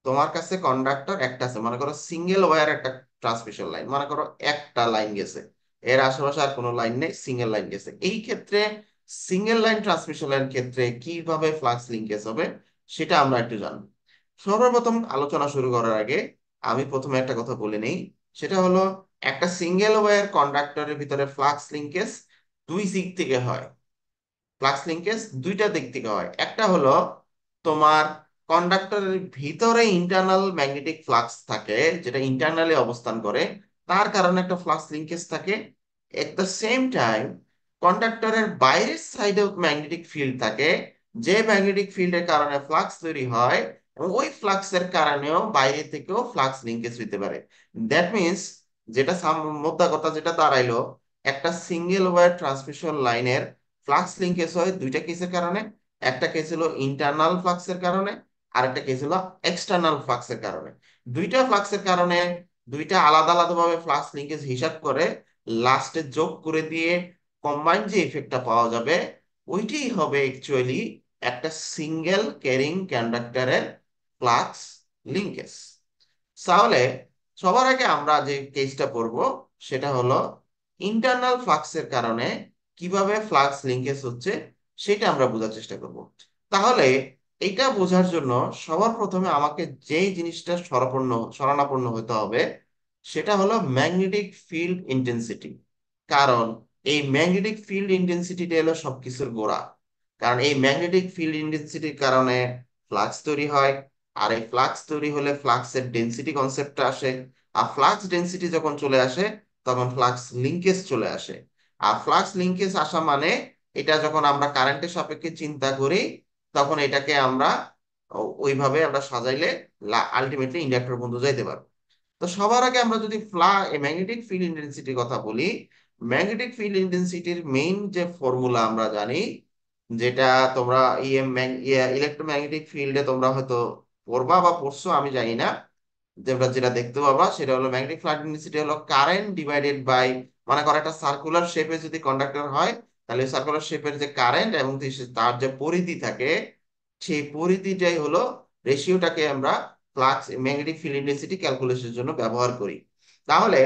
তোমার কাছে কন্ডাক্টর একটা আছে, মনে করো সিঙ্গেল ওয়্যার একটা ট্রান্সমিশন লাইন, মনে করো একটা লাইন গেছে, এর আশেপাশে আর কোনো লাইন নেই, সিঙ্গেল লাইন গেছে। এই ক্ষেত্রে সিঙ্গেল লাইন ট্রান্সমিশন লাইন ক্ষেত্রে কিভাবে ফ্লাক্স লিঙ্কেজ হবে সেটা আমরা একটু জানবো। সর্বপ্রথম আলোচনা শুরু করার আগে আমি প্রথমে একটা কথা বলে নেই, সেটা হলো একটা সিঙ্গেল ওয়্যার কন্ডাক্টরের ভিতরে ফ্লাক্স লিঙ্কেজ দুই দিক থেকে হয়। ফ্লাক্স লিঙ্কেজ দুইটা দিক থেকে হয়। একটা হলো তোমার কন্ডাক্টরের ভিতরে ইন্টারনাল ম্যাগনেটিক ফ্লাক্স থাকে, যেটা ইন্টারনালি অবস্থান করে, তার কারণে একটা ফ্লাক্স লিঙ্কেজ থাকে। এট দ্য সেম টাইম কন্ডাক্টরের বাইরের সাইডেও ম্যাগনেটিক ফিল্ড থাকে, যে ম্যাগনেটিক ফিল্ডের কারণে ফ্লাক্স তৈরি হয়, এবং ওই ফ্লাক্সের কারণেও বাইরে থেকেও ফ্লাক্স লিঙ্কেজ হইতে পারে। দ্যাট মিনস, যেটা মোদ্দা কথা যেটা দাঁড়াইলো, একটা সিঙ্গেল ওয়্যার ট্রান্সমিশন লাইনের ফ্লাক্স লিঙ্কেজ হয় দুইটা কেসের কারণে। একটা কেস হলো ইন্টারনাল ফ্লাক্সের কারণে, আর একটা কেস হলো এক্সটার্নাল ফ্লাক্সের কারণে। দুইটা ফ্লাক্সের কারণে দুইটা আলাদা আলাদা ভাবে ফ্লাক্স লিঙ্কেজ হিসাব করে লাস্টে যোগ করে দিয়ে কম্বাইন যে ইফেক্টটা পাওয়া যাবে, ওইটাই হবে অ্যাকচুয়ালি একটা সিঙ্গেল ক্যারিং কন্ডাক্টরের ফ্লাক্স লিঙ্কেজ। তাহলে সবার আগে আমরা যে কেসটা পড়ব সেটা হলো ইন্টারনাল ফ্লাক্সের কারণে কিভাবে ফ্লাক্স লিঙ্কেজ হচ্ছে সেটা আমরা বোঝার চেষ্টা করব। তাহলে এটা বোঝার জন্য সবার প্রথমে আমাকে যেই জিনিসটা শরণাপন্ন হতে হবে সেটা হলো ম্যাগনেটিক ফিল্ড ইন্টেন্সিটি। কারণ এই ম্যাগনেটিক ফিল্ড ইন্টেন্সিটিটা হলো সবকিছুর গোড়া। কারণ এই ম্যাগনেটিক ফিল্ড ইন্টেন্সিটির কারণে ফ্লাক্স তৈরি হয়, আর এই ফ্লাক্স তৈরি হলে ফ্লাক্সের ডেন্সিটি কনসেপ্টটা আসে। আর ফ্লাক্স ডেন্সিটি যখন চলে আসে তখন ফ্লাক্স লিঙ্কেজ চলে আসে। আর ফ্লাক্স লিঙ্কেজ আসা মানে এটা যখন আমরা কারেন্টের সাপেক্ষে চিন্তা করি তখন এটাকে আমরা ওইভাবে আমরা সাজাইলে আলটিমেটলি ইন্ডাক্টর পর্যন্ত যাইতে পারবো। তো সবার আগে আমরা যদি ম্যাগনেটিক ফিল্ড ইন্টেন্সিটির কথা বলি, ম্যাগনেটিক ফিল্ড ইন্টেন্সিটির মেইন যে ফর্মুলা আমরা জানি, যেটা তোমরা ইলেকট্রোম্যাগনেটিক ফিল্ডে তোমরা হয়তো পড়বা বা পড়ছো, আমি জানি না, যেটা যেটা দেখতে পাবা সেটা হলো ম্যাগনেটিক ফ্লাক্স ডেনসিটি হলো কারেন্ট ডিভাইডেড বাই, মনে করো একটা সার্কুলার শেপে যদি কন্ডাক্টর হয় তাহলে সার্কুলার শেপের যে কারেন্ট এবং তার যে পরিধি থাকে সেই পরিধিটাই হলো রেশিওটাকে আমরা ফ্লাক্স ম্যাগনেটিক ফিল্ড ইন্টেন্সিটি ক্যালকুলেশনের জন্য ব্যবহার করি। তাহলে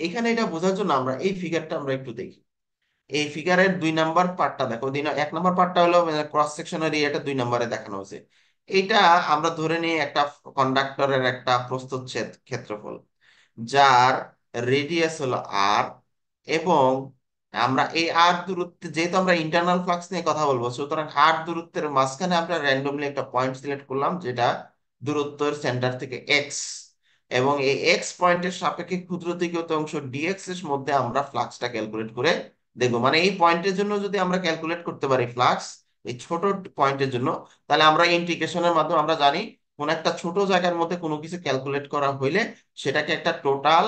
এখানে এটা বোঝার জন্য আমরা এই ফিগারটা আমরা একটু দেখি। এই ফিগারের 2 নাম্বার পার্টটা দেখো, 1 নাম্বার পার্টটা হলো ক্রস সেকশনের এরিয়াটা 2 নাম্বারে দেখানো হয়েছে। এটা আমরা ধরে নিই একটা কন্ডাক্টরের একটা প্রস্থচ্ছেদ ক্ষেত্রফল, যার রেডিয়াস হলো আর, এবং আমরা এই আর দূরত্বে, যেহেতু আমরা ইন্টারনাল ফ্লাক্স নিয়ে কথা বলবো, সুতরাং আর দূরত্বের মাঝখানে আমরা র্যান্ডমলি একটা পয়েন্ট সিলেক্ট করলাম যেটা দূরত্বের সেন্টার থেকে এক্স, এবং এই এক্স পয়েন্টের সাপেক্ষে ক্ষুদ্রতিকৃত অংশ ডিএক্স এর মধ্যে আমরা ফ্লাক্সটা ক্যালকুলেট করে দেখবো। মানে এই পয়েন্টের জন্য যদি আমরা ক্যালকুলেট করতে পারি ফ্লাক্স, এই ছোট পয়েন্টের জন্য, তাহলে আমরা ইন্টিগ্রেশনের মাধ্যমে আমরা জানি কোন একটা ছোট জায়গার মধ্যে কোনো কিছু ক্যালকুলেট করা হইলে সেটাকে একটা টোটাল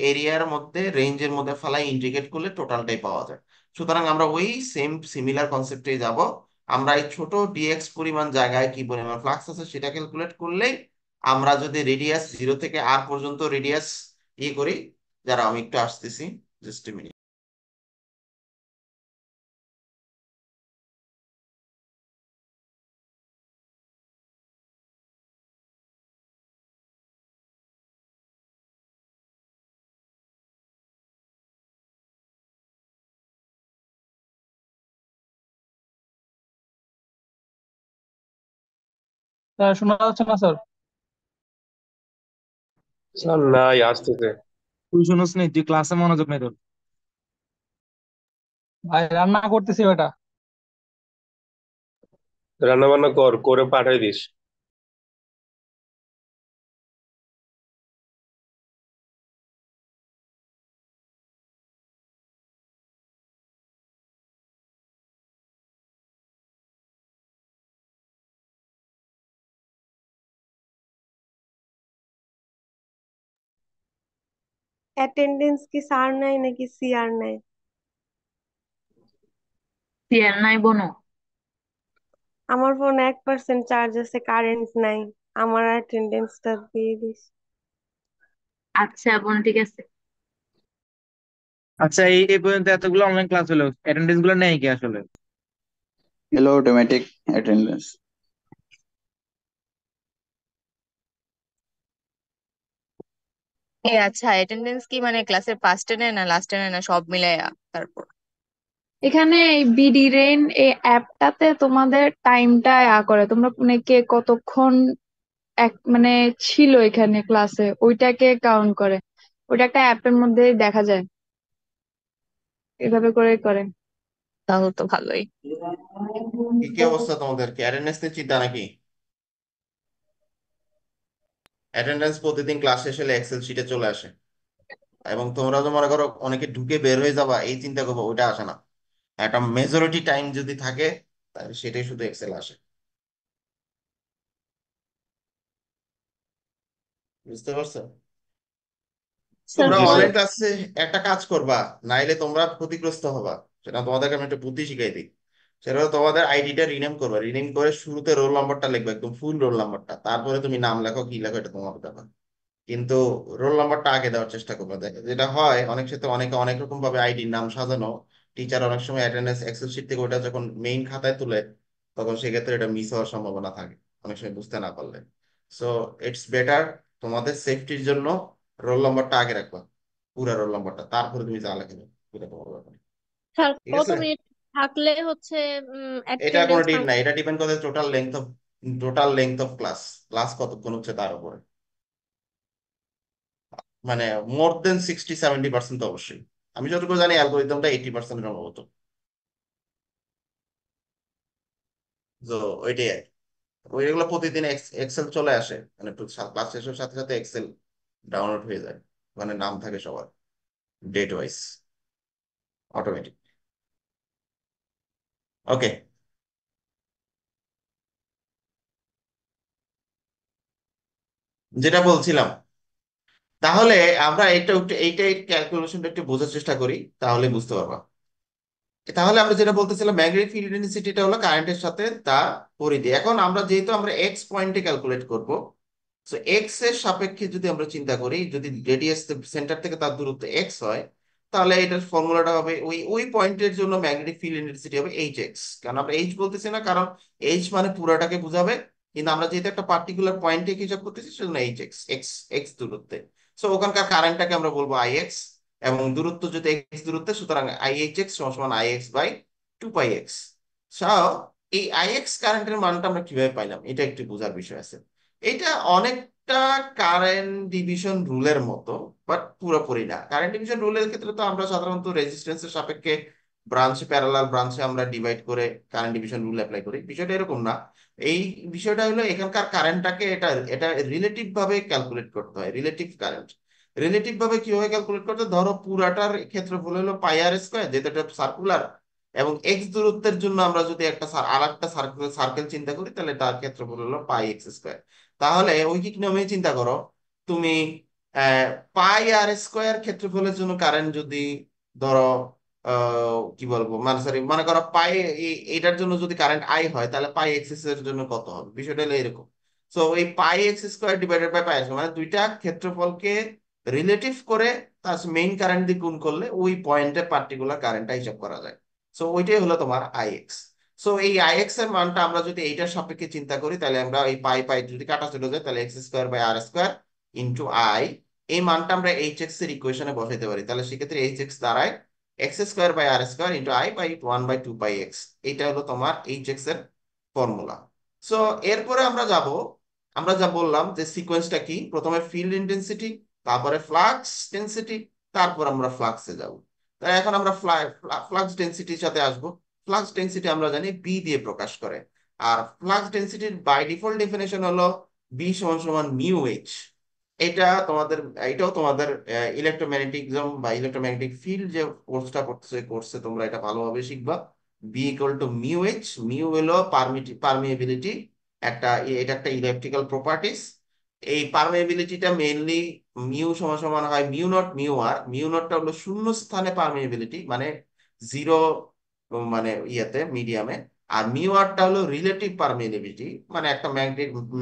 এরিয়ার মধ্যে, রেঞ্জের মধ্যে ফেলাই ইন্টিগ্রেট করলে টোটালটাই পাওয়া যায়। সুতরাং আমরা ওই সিমিলার কনসেপ্টে যাব। আমরা এই ছোট ডিএক্স পরিমাণ জায়গায় কি পরিমাণ ফ্লাক্স আছে সেটা ক্যালকুলেট করলেই, আমরা যদি রেডিয়াস 0 থেকে r পর্যন্ত রেডিয়াস করি, যারা আমি একটু আসতেছি, জাস্ট মিনিট। শোনা যাচ্ছে না স্যার? স্যার নাই, আসতেছে। তুই শুনোস নি? তুই ক্লাসে মনোযোগ নেই তোর। ভাই রান্না করতেছি বেটা। রান্না বান্না কর, করে পাঠাই দিস। অ্যাটেন্ডেন্স কি স্যার নাই নাকি সিআর নাই? সিয়ার নাই বোনো? আমার ফোন 1% চার্জ আছে, কারেন্ট নাই। আমার অ্যাটেন্ডেন্সটা দিয়ে দিস। আচ্ছা বোন, ঠিক আছে। আচ্ছা, এই এই পর্যন্ত এতগুলো অনলাইন ক্লাস হলো, অ্যাটেন্ডেন্স গুলো নেই কি আসলে? এলো অটোমেটিক অ্যাটেন্ডেন্স। আচ্ছা, অ্যাটেন্ডেন্স কি মানে ক্লাসের ফার্স্টে নেয় না লাস্টে নেয় না সব মিলাইয়া তারপর? এখানে এই বিডি রেইন এই অ্যাপটাতে তোমাদের টাইমটা করে, তোমরা মানে কে কতক্ষণ এক মানে ছিল এখানে ক্লাসে ওইটাকে কাউন্ট করে। ওইটা একটা অ্যাপের মধ্যে দেখা যায়, এভাবে করে করে। তাহলে তো ভালোই। কি কি অবস্থা তোমাদের? কি অ্যাটেন্ডেন্স নিয়ে চিন্তা নাকি? অ্যাটেন্ডেন্স প্রতিদিন ক্লাস শেষে হলে এক্সেল শিটে চলে আসে, এবং তোমরা তো মনে করো অনেকে ঢুকে বের হয়ে যাবা এই চিন্তা করবো, ওইটা আসে না। একটা মেজরিটি টাইম যদি থাকে তাহলে সেটাই শুধু এক্সেল আসে। বুঝতে পারছো? স্যার তোমরা জি কল। Online sir. ক্লাসে একটা কাজ করবা, নাইলে তোমরা ক্ষতিগ্রস্ত হবা। সেটা তোমাদেরকে আমি একটা বুদ্ধি শিখাই দিই। সেটা হলো তোমাদের আইডিটা রিনেম করবা, রিনেম করে শুরুতে রোল নাম্বারটা লিখবে, একদম ফুল রোল নাম্বারটা, তারপরে তুমি নাম লেখো কি লেখো এটা তোমার ব্যাপার। কিন্তু রোল নাম্বারটা আগে দেওয়ার চেষ্টা করবে। দেখে যেটা হয় অনেক ক্ষেত্রে অনেকে অনেক রকম ভাবে আইডির নাম সাজানো, টিচার অনেক সময় অ্যাটেন্ডেন্স এক্সেল শিট থেকে ওটা যখন মেইন খাতায় তুলে তখন সেক্ষেত্রে এটা মিস হওয়ার সম্ভাবনা থাকে অনেক সময় বুঝতে না পারলে। সো ইটস বেটার, তোমাদের সেফটির জন্য রোল নাম্বারটা আগে রাখবা, পুরো রোল নাম্বারটা, তারপরে তুমি যা লেখবে পুরো তোমার ব্যাপার। স্যার ঠিক কত আছে? মিনিট থাকলে হচ্ছে এটা কোনো অ্যাটেন্ডেন্স ডিপ নাই, এটা ডিপেন্ড করে total length of class, class কতক্ষণ হচ্ছে তার উপরে। মানে মোর দেন 60-70% তো অবশ্যই। আমি যতটুকু জানি অ্যালগোরিদমটা 80% সম্ভবত। তো ওইটাই আর কি। ওইগুলো প্রতিদিন এক্সেল চলে আসে, মানে ক্লাস শেষের সাথে সাথে এক্সেল ডাউনলোড হয়ে যায়, মানে নাম থাকে সবার ডেট ওয়াইজ, অটোমেটিক। ওকে, যেটা বলছিলাম, তাহলে আমরা এইটাই ক্যালকুলেশনটা একটু বোঝার চেষ্টা করি, তাহলে বুঝতে পারবা। তাহলে আমরা যেটা বলতেছিলাম, ম্যাগনেটিক ফিল্ড ইন্টেন্সিটিটা হলো কারেন্টের সাথে তার পরিধি। এখন আমরা যেহেতু আমরা এক্স পয়েন্টে ক্যালকুলেট করব, তো এক্স এর সাপেক্ষে যদি আমরা চিন্তা করি, যদি রেডিয়াস সেন্টার থেকে তার দূরত্ব এক্স হয়, তাহলে এটার ফর্মুলাটা হবে ওই ওই পয়েন্টের জন্য ম্যাগনেটিক ফিল্ড ইন্টেন্সিটি হবে এইচ এক্স। কারণ আমরা এইচ বলতেছি না, কারণ এইচ মানে পুরাটাকে বোঝাবে, কিন্তু আমরা যেহেতু একটা পার্টিকুলার পয়েন্টে হিসাব করতেছি, সেজন্য এইচ এক্স, এক্স এক্স দূরত্বে। সো ওখানকার কারেন্টটাকে আমরা বলবো আই এক্স, এবং দূরত্ব যদি এক্স দূরত্বে, সুতরাং আই এইচ এক্স সমান I x by 2 pi x. এই আই এক্স কারেন্টের মানটা আমরা কিভাবে পাইলাম, এটা একটু বোঝার বিষয় আছে। এটা অনেকটা কারেন্ট ডিভিশন রুলের মতো, বাট পুরোপুরি না। কারেন্ট ডিভিশন রুলের ক্ষেত্রে তো আমরা সাধারণত রেজিস্ট্যান্সের সাপেক্ষে ব্রাঞ্চে, প্যারালাল ব্রাঞ্চে আমরা ডিভাইড করে কারেন্ট ডিভিশন রুল অ্যাপ্লাই করি। বিষয়টা এরকম না। এই বিষয়টা হলো এখানকার কারেন্টটাকে এটা এটা রিলেটিভ ভাবে ক্যালকুলেট করতে হয়। রিলেটিভ কারেন্ট রিলেটিভ ভাবে কিভাবে ক্যালকুলেট করতে হয়? ধরো পুরাটার ক্ষেত্রফল হলো পাই আর স্কোয়ার, যেটা একটা সার্কুলার, এবং এক্স দূরত্বের জন্য আমরা যদি আর একটা সার্কেল চিন্তা করি, তাহলে তার ক্ষেত্রফল হলো পাই এক্স স্কোয়ার। তাহলে ঐকিক নিয়মে চিন্তা করো, তুমি পাই আর স্কোয়ার ক্ষেত্রফলের জন্য কারেন্ট যদি ধরো কি বলবো, মানে সরি, মনে করো পাই, এটার জন্য যদি কারেন্ট আই হয়, তাহলে পাই এক্স এর জন্য কত হবে? বিষয়টা হলো এরকম। সো এই pi x square divided by pi square, মানে দুইটা ক্ষেত্রফলকে রিলেটিভ করে তার মেইন কারেন্ট দিয়ে গুণ করলে ওই পয়েন্টে পার্টিকুলার কারেন্টটা হিসাব করা যায়। সো ওইটাই হলো তোমার আই এক্স। সো এই আই এক্স এর মানটা আমরা যদি এইটার সাপেক্ষে চিন্তা করি, তাহলে আমরা এই পাই পাই যদি কাটা চলে যায়, তাহলে x square by r square into I, এই মানটা আমরা এইচ এক্স এর ইকুয়েশনে বসাইতে পারি। তাহলে সেক্ষেত্রে এইচ এক্স দাঁড়ায় x square by r square into I by 1/2 pi x. এইটা হলো তোমার এইচ এক্স এর ফর্মুলা। সো এরপরে আমরা যা বললাম যে সিকোয়েন্সটা কি, প্রথমে ফিল্ড ইন্টেন্সিটি, তারপরে ফ্লাক্স ডেন্সিটি, তারপর আমরা ফ্লাক্সে যাব। তাই এখন আমরা ফ্লাক্স ডেন্সিটির সাথে আসবো। ফ্লাক্স ডেন্সিটি আমরা জানি বি দিয়ে প্রকাশ করে, আর ফ্লাক্স ডেন্সিটির বাই ডিফল্ট ডেফিনেশন হলো বি সমান সমান মিউ এইচ। এটা তোমাদের, এটাও তোমাদের ইলেকট্রোম্যাগনেটিজম বা ইলেকট্রোম্যাগনেটিক ফিল্ড যে কোর্সটা পড়তেছো, এই কোর্সে তোমরা এটা ভালোভাবে শিখবা। B equal to mu H. Mu হলো পারমিএবিলিটি, এটা একটা ইলেকট্রিক্যাল প্রপার্টিস। এই পারমিএবিলিটিটা মেইনলি মিউ সমান সমান হয় mu not mu R. Mu নটটা হলো শূন্য স্থানে পারমিএবিলিটি, মানে জিরো, মানে ইয়েতে মিডিয়ামে। আর মিউ আরটা হলো রিলেটিভ পারমিএবিলিটি, মানে একটা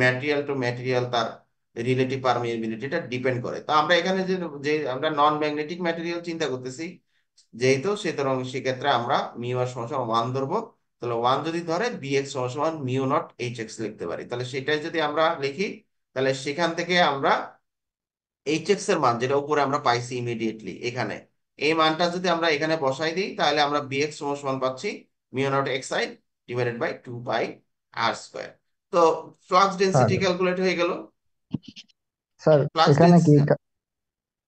ম্যাটেরিয়াল টু ম্যাটেরিয়াল তার রিলেটিভ পারমিএবিলিটিটা ডিপেন্ড করে। তো আমরা এখানে যে যে আমরা নন ম্যাগনেটিক ম্যাটেরিয়াল চিন্তা করতেছি যেহেতু, সুতরাং সেক্ষেত্রে আমরা মিউ আর সমান সমান 1 ধরবো। তাহলে 1 যদি ধরে, বি এক্স সমান সমান মিউ নট এইচ এক্স লিখতে পারি। তাহলে সেটাই যদি আমরা লিখি, তাহলে সেখান থেকে আমরা এইচ এক্স এর মান, যেটা উপরে আমরা পাইছি ইমিডিয়েটলি এখানে, এই মানটা যদি আমরা এখানে বসাই দিই, তাহলে আমরা বি এক্স সমান সমান পাচ্ছি mu naught x I divided by 2 pi R square. তো ফ্লাক্স স্যার ডেন্সিটি ক্যালকুলেট হয়ে গেল। স্যার ফ্লাক্স এখানে কি ডেন্সিটি,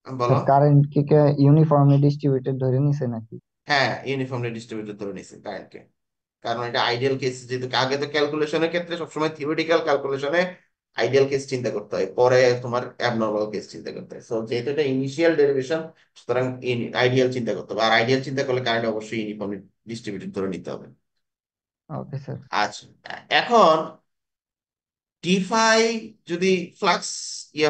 বলো। স্যার কারেন্ট কি ইউনিফর্মলি ডিস্ট্রিবিউটেড ধরে নিছে নাকি? হ্যাঁ, ইউনিফর্মলি ডিস্ট্রিবিউটেড ধরে নিছি কারেন্টকে, কারণ এটা আইডিয়াল কেস। যেহেতু আগে তো ক্যালকুলেশনের ক্ষেত্রে সবসময় থিওরিটিক্যাল ক্যালকুলেশনে আইডিয়াল কেস চিন্তা করতে হয়, পরে তোমার অ্যাবনর্মাল কেস চিন্তা করতে হয়। সো যেহেতু এটা ইনিশিয়াল ডেরিভেশন, সুতরাং আইডিয়াল চিন্তা করতে হবে। আর আইডিয়াল চিন্তা করলে কারেন্ট অবশ্যই ইউনিফর্মলি ডিস্ট্রিবিউটেড ধরে নিতে হবে। Okay sir. আচ্ছা, এখন ডিফাই যদি ফ্লাক্স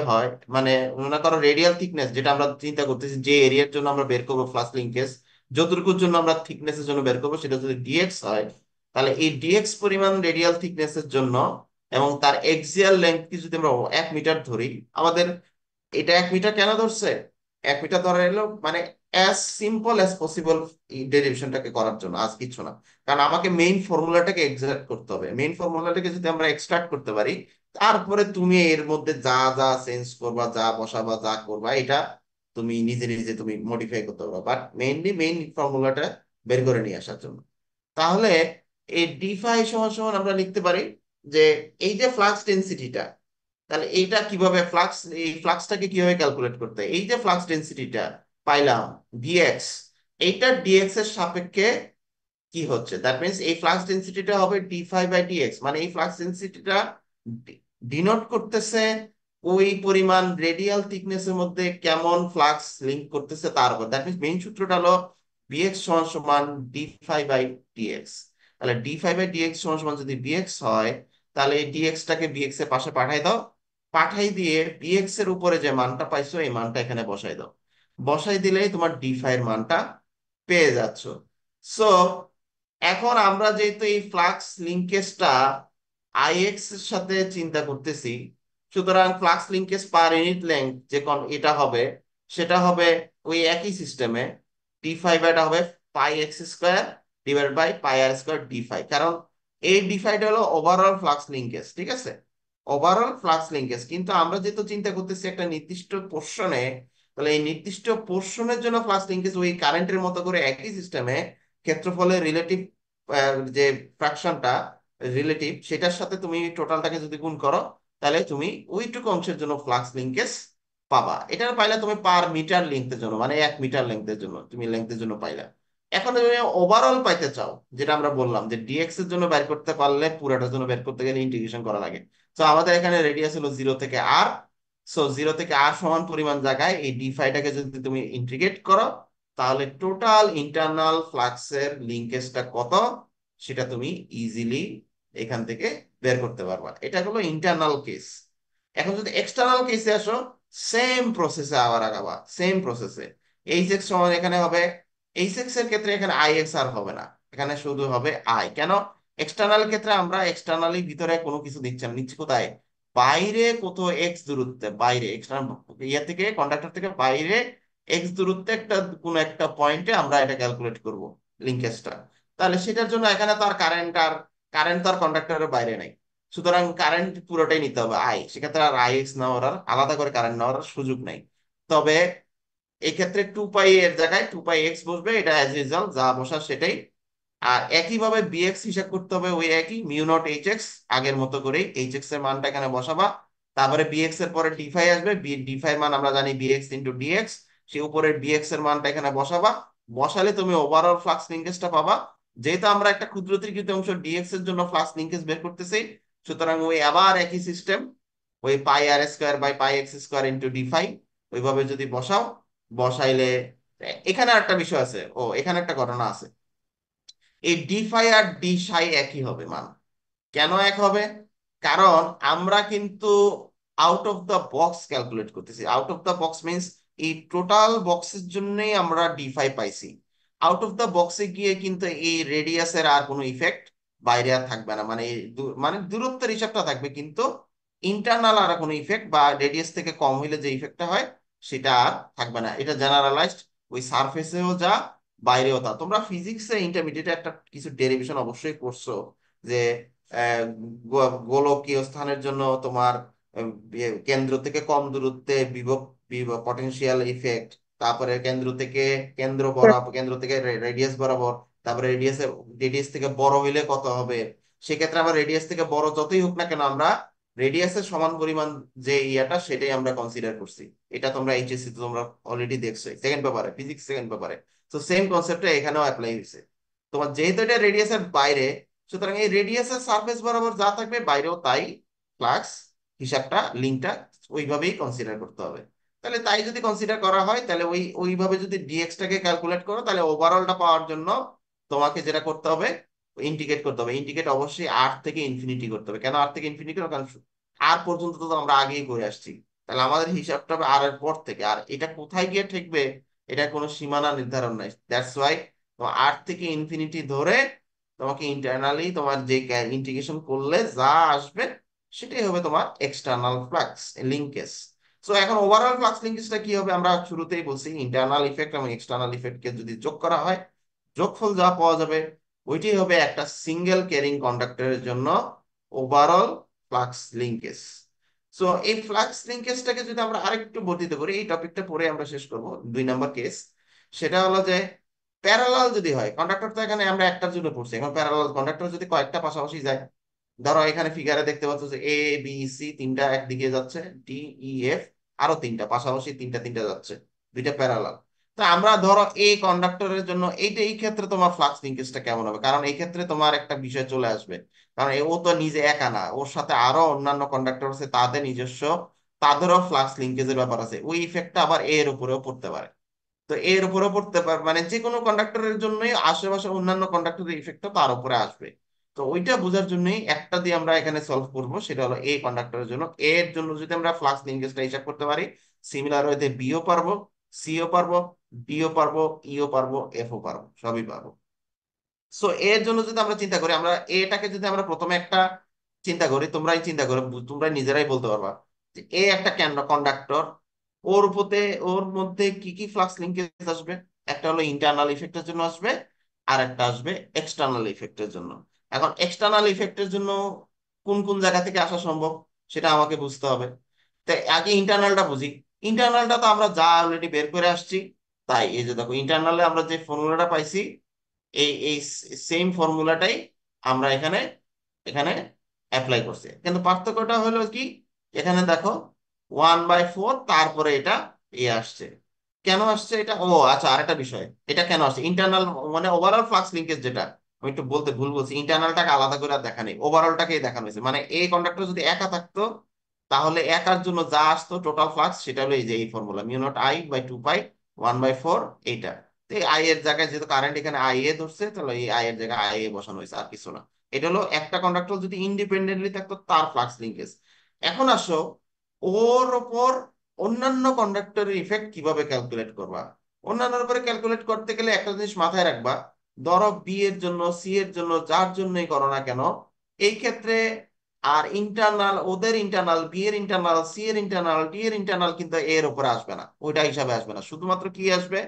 হয়, মানে মনে করো রেডিয়াল থিকনেস, যেটা আমরা চিন্তা করতেছি যে এরিয়ার জন্য আমরা বের করবো ফ্লাক্স লিঙ্কেজ, যতটুকুর জন্য আমরা থিকনেসের জন্য বের করবো, সেটা যদি ডিএক্স হয়, তাহলে এই ডিএক্স পরিমাণ রেডিয়াল থিকনেসের জন্য এবং তার এক্সিয়াল লেন্থ কি যদি আমরা 1 মিটার ধরি, আমাদের এটা 1 মিটার কেন ধরছে? 1 মিটার ধরা এলো মানে অ্যাজ সিম্পল অ্যাজ পসিবল এই ডেরিভেশনটাকে করার জন্য, আজ কিছু না। কারণ আমাকে মেইন ফর্মুলাটাকে এক্সট্রাক্ট করতে হবে। মেইন ফর্মুলাটাকে যদি আমরা এক্সট্রাক্ট করতে পারি, তারপরে তুমি এর মধ্যে যা যা চেঞ্জ করবা, যা বসাবা, যা করবা, এটা তুমি নিজে নিজে তুমি মডিফাই করতে পারবা। বাট মেইনলি মেইন ফর্মুলাটা বের করে নিয়ে আসার জন্য। তাহলে এই ডি ফাই সমান সমান আমরা লিখতে পারি যে এই যে ফ্লাক্স ডেনসিটিটা, তাহলে এইটা কিভাবে ফ্লাক্স, এই ফ্লাক্সটাকে কিভাবে ক্যালকুলেট করতে হয়? এই যে ফ্লাক্স ডেনসিটিটা পাইলাম ডিএক্স, এইটা ডিএক্স এর সাপেক্ষে কি হচ্ছে, দ্যাট মিন্স এই ফ্লাক্স ডেনসিটিটা হবে ডি ফাই বাই ডিএক্স, মানে এই ফ্লাক্স ডেনসিটিটা ডিনোট করতেছে ওই পরিমাণ রেডিয়াল থিকনেস এর মধ্যে কেমন ফ্লাক্স লিংক করতেছে তার উপর। দ্যাট মিন্স মেইন সূত্রটা হলো বিএক্স সমান সমান ডি ফাই বাই ডিএক্স। তাহলে ডি ফাই বাই ডিএক্স সমান সমান যদি বিএক্স হয়, তাহলে এই ডিএক্স টাকে বিএক্স এর পাশে পাঠাই দাও, পাঠাই দিয়ে বিএক্স এর উপরে যে মানটা পাইছো এই মানটা এখানে বসাই দাও। বসাই দিলেই তোমার ডি ফাই এর মানটা পেয়ে যাচ্ছ। সো এখন আমরা যেহেতু এই ফ্লাক্স লিঙ্কেজটা আইএক্স এর সাথে চিন্তা করতেছি, সুতরাং flux linkage per unit length যে এটা হবে, সেটা হবে ওই একই সিস্টেমে ডি ফাই বাই হবে pi x square divide by pi R square D phi, কারণ এই ডি ফাইটা হলো ওভারঅল ফ্লাক্স লিঙ্কেজ, ঠিক আছে, ওভারঅল ফ্লাক্স লিঙ্কেজ। কিন্তু আমরা যেহেতু চিন্তা করতেছি একটা নির্দিষ্ট পোর্শনে, তাহলে এই নির্দিষ্ট পোর্শনের জন্য ফ্লাক্স লিঙ্কেজ ওই কারেন্টের মতো করে একই সিস্টেমে ক্ষেত্রফলের রিলেটিভ যে ফ্র্যাকশনটা রিলেটিভ, সেটার সাথে তুমি টোটালটাকে যদি গুণ করো, তাহলে তুমি ওইটুকু অংশের জন্য ফ্লাক্স লিঙ্কেজ পাবা। এটা পাইলে তুমি পার মিটার লেন্থের জন্য, মানে 1 মিটার লেন্থের জন্য তুমি লেন্থের জন্য পাইলা। এখন তুমি ওভারঅল পাইতে চাও, যেটা আমরা বললাম যে ডিএক্স এর জন্য বের করতে পারলে পুরোটার জন্য বের করতে গেলে ইন্টিগ্রেশন করা লাগে। তো আমাদের এখানে রেডিয়াস হলো 0 থেকে r, সো 0 থেকে r সমান পরিমাণ জায়গায় এই ডি ফাইটাকে যদি তুমি ইন্টিগ্রেট করো, তাহলে টোটাল ইন্টারনাল ফ্লাক্সের লিঙ্কেজটা কত সেটা তুমি ইজিলি এখান থেকে বের করতে পারবা। এটা হলো ইন্টারনাল কেস। এখন যদি এক্সটার্নাল কেসে আসো, সেম প্রসেসে আবার আগাবা, সেম প্রসেসে এইচ এক্স সমান এখানে হবে, এইচ এক্স এর ক্ষেত্রে এখানে আই এক্স আর হবে না, এখানে শুধু হবে আই। কেন? এক্সটার্নাল ক্ষেত্রে আমরা এক্সটার্নালি ভিতরে কোনো কিছু দিচ্ছি না, নিচ্ছি কোথায়, বাইরে কত এক্স দূরত্বে, বাইরে এক্সটার্নাল ইয়ে থেকে কন্ডাক্টর থেকে বাইরে এক্স দূরত্বে একটা কোনো একটা পয়েন্টে আমরা এটা ক্যালকুলেট করব লিঙ্কেজটা। তাহলে সেটার জন্য এখানে তো আর কারেন্ট তো আর কন্ডাক্টরের বাইরে নাই, সুতরাং কারেন্ট পুরোটাই নিতে হবে আই, সেক্ষেত্রে আর আই এক্স নেওয়ার আর আলাদা করে কারেন্ট নেওয়ার আর সুযোগ নাই। তবে এই ক্ষেত্রে 2 পাই এর জায়গায় 2 পাই এক্স বসবে, এটা অ্যাজ ইউজুয়াল যা বসার সেটাই। আর একইভাবে বিএক্স হিসাব করতে হবে ওই একই মিউ নট এইচ এক্স, আগের মতো করেই এইচ এক্স এর মানটা এখানে বসাবা, তারপরে বিএক্স এর পরে ডি ফাই আসবে, ডি ফাই মান আমরা জানি বিএক্স ইন্টু ডিএক্স, সে উপরে বিএক্স এর মানটা এখানে বসাবা। বসালে তুমি ওভারঅল ফ্লাক্স লিঙ্কেজটা পাবা। যেহেতু আমরা একটা ক্ষুদ্র ত্রিকৃত অংশ ডিএক্স এর জন্য ফ্লাক্স লিঙ্কেজ বের করতেছি, সুতরাং ওই আবার একই সিস্টেম, ওই pi R square by pi x square into D phi, ওইভাবে যদি বসাও, বসাইলে এখানে একটা বিষয় আছে, এখানে একটা ঘটনা আছে, এই ডি ফাই আর ডি সাই একই হবে মান। কেন এক হবে? কারণ আমরা কিন্তু out of the box calculate করতেছি। Out of the box means এই টোটাল বক্সের জন্যই আমরা ডি ফাই পাইছি। আউট অফ দ্য বক্সে গিয়ে কিন্তু এই রেডিয়াসের আর কোনো ইফেক্ট বাইরে আর থাকবে না, মানে মানে দূরত্বের হিসাবটা থাকবে, কিন্তু ইন্টারনাল আর কোনো ইফেক্ট বা রেডিয়াস থেকে কম হইলে যে ইফেক্টটা হয় সেটা আর থাকবে না। এটা জেনারেলাইজড, ওই সারফেসেও যা বাইরেও তা। তোমরা ফিজিক্সে ইন্টারমিডিয়েটে একটা কিছু ডেরিভেশন অবশ্যই করছো, যে গোলকীয় স্থানের জন্য তোমার কেন্দ্র থেকে কম দূরত্বে বিভব পটেনশিয়াল ইফেক্ট, তারপরে কেন্দ্র থেকে রেডিয়াস বরাবর, তারপরে রেডিয়াস থেকে বড় হইলে কত হবে। সেক্ষেত্রে আমরা রেডিয়াস থেকে বড় যতই হোক না কেন, আমরা রেডিয়াসের সমান পরিমাণ যে ইয়াটা সেটাই আমরা কনসিডার করছি। এটা তোমরা এইচএসসি তে তোমরা অলরেডি দেখছো সেকেন্ড পেপারে, ফিজিক্স সেকেন্ড পেপারে। তো সেম কনসেপ্টটা এখানেও অ্যাপ্লাই হয়েছে। তোমার যেহেতু এটা রেডিয়াসের বাইরে, সুতরাং এই রেডিয়াসের সারফেস বরাবর যা থাকবে বাইরেও তাই ফ্লাক্স হিসাবটা লিঙ্কটা ওইভাবেই কনসিডার করতে হবে। তাহলে তাই যদি কনসিডার করা হয়, তাহলে ওইভাবে যদি ডিএক্স টাকে ক্যালকুলেট করো, তাহলে ওভারঅলটা পাওয়ার জন্য তোমাকে যেটা করতে হবে ইন্টিগ্রেট করতে হবে। ইন্টিগ্রেট অবশ্যই আর থেকে ইনফিনিটি করতে হবে। কেন আর থেকে ইনফিনিটি? কারণ আর পর্যন্ত তো আমরা আগেই করে আসছি, তাহলে আমাদের হিসাবটা হবে আর এর পর থেকে। আর এটা কোথায় গিয়ে ঠেকবে এটা কোনো সীমানা নির্ধারণ নাই, দ্যাটস ওয়াই আর থেকে ইনফিনিটি ধরে তোমাকে ইন্টারনালি তোমার যে ইন্টিগ্রেশন করলে যা আসবে সেটাই হবে তোমার এক্সটার্নাল ফ্লাক্স লিঙ্কেজ। সো এখন ওভারঅল ফ্লাক্স লিঙ্কেজটা কি হবে? আমরা শুরুতেই বলছি ইন্টারনাল ইফেক্ট এবং এক্সটার্নাল ইফেক্টকে যদি যোগ করা হয়, যোগফল যা পাওয়া যাবে ওইটাই হবে একটা সিঙ্গেল ক্যারিং কন্ডাক্টরের জন্য ওভারঅল ফ্লাক্স লিঙ্কেজ। সো এই ফ্লাক্স লিঙ্কেজটাকে যদি আমরা আরেকটু বর্ধিত করি, এই টপিকটা পরে আমরা শেষ করব, 2 নম্বর কেস, সেটা হলো যে প্যারালাল যদি হয়, কন্ডাক্টর তো এখানে আমরা একটার জন্য পড়ছি, এখন প্যারালাল কন্ডাক্টর যদি কয়েকটা পাশাপাশি যায়, ধরো এখানে ফিগারে দেখতে পাচ্ছ যে এ বি সি তিনটা একদিকে যাচ্ছে, ডি ই এফ আরো তিনটা পাশাপাশি তিনটা তিনটা যাচ্ছে, দুইটা প্যারালাল। তো আমরা ধরো এই কন্ডাক্টরের জন্য এইটা, এই ক্ষেত্রে তোমার ফ্লাক্স লিঙ্কেজটা কেমন হবে, কারণ এই ক্ষেত্রে তোমার একটা বিষয় চলে আসবে, কারণ ও তো নিজে একা না, ওর সাথে আরো অন্যান্য কন্ডাক্টর আছে, তাদের নিজস্ব, তাদেরও ফ্লাক্স লিঙ্কেজের ব্যাপার আছে, ওই ইফেক্টটা আবার এর উপরেও পড়তে পারে। তো এর উপরেও পড়তে পারে মানে যে কোনো কন্ডাক্টরের জন্যই আশেপাশে অন্যান্য কন্ডাক্টরের ইফেক্টটা তার উপরে আসবে। তো ওইটা বোঝার জন্যই একটা দিয়ে আমরা এখানে সলভ করব, সেটা হলো এই কন্ডাক্টরের জন্য। এর জন্য যদি আমরা ফ্লাক্স লিঙ্কেজটা হিসাব করতে পারি, সিমিলার হইতে বিও পারবো, সিও পারবো, ডিও পারবো, ইও পারবো, এফও পারবো, সবই পারবো। সো এর জন্য যদি আমরা চিন্তা করি, আমরা এটাকে যদি আমরা প্রথমে একটা চিন্তা করি, তোমরাই চিন্তা করো, তোমরা নিজেরাই বলতে পারবা যে এ একটা কন্ডাক্টর, ওর উপরে, ওর মধ্যে কি কি ফ্লাক্স লিঙ্কেজ আসবে। একটা হলো ইন্টারনাল ইফেক্টের জন্য আসবে, আর একটা আসবে এক্সটার্নাল ইফেক্টের জন্য। এখন এক্সটার্নাল ইফেক্টের জন্য কোন কোন জায়গা থেকে আসা সম্ভব সেটা আমাকে বুঝতে হবে। তাই আগে ইন্টারনালটা বুঝি। ইন্টারনালটা তো আমরা যা অলরেডি বের করে আসছি, তাই এই যে দেখো ইন্টারনালে আমরা যে ফর্মুলাটা পাইছি, এই এই সেম ফর্মুলাটাই আমরা এখানে এখানে অ্যাপ্লাই করছি, কিন্তু পার্থক্যটা হলো কি, এখানে দেখো 1/4, তারপরে এটা এ আসছে। কেন আসছে এটা, ও আচ্ছা আরেকটা বিষয়, এটা কেন আসছে ইন্টারনাল, মানে ওভারঅল ফ্লাক্স লিঙ্কেজ যেটা, আমি একটু বলতে ভুল বলছি, ইন্টারনালটাকে আলাদা করে আর দেখা নেই, ওভারঅলটাকেই দেখানো হয়েছে। মানে এই কন্ডাক্টর যদি একা থাকতো, তাহলে একার জন্য যা আসতো টোটাল ফ্লাক্স, সেটা হলো এই যে এই formula mu naught I by 2 pi 1/4 এইটা। তো এই আই এর জায়গায় যেহেতু কারেন্ট এখানে আই এ ধরছে, তাহলে এই আই এর জায়গায় আই এ বসানো হয়েছে, আর কিছু না। এটা হলো একটা কন্ডাক্টর যদি ইন্ডিপেন্ডেন্টলি থাকতো তার ফ্লাক্স লিঙ্কেজ। এখন আসো ওর ওপর অন্যান্য কন্ডাক্টরের ইফেক্ট কিভাবে ক্যালকুলেট করবা। অন্যান্যের উপরে ক্যালকুলেট করতে গেলে একটা জিনিস মাথায় রাখবা, ধরো বি এর জন্য, সি এর জন্য, যার জন্যই করো না কেন, এই ক্ষেত্রে আর ইন্টারনাল, ওদের ইন্টারনাল, বি এর ইন্টারনাল, সি এর ইন্টারনাল, ডি এর ইন্টারনাল কিন্তু এর উপরে আসবে না, ওইটা হিসাবে আসবে না, শুধুমাত্র কি আসবে,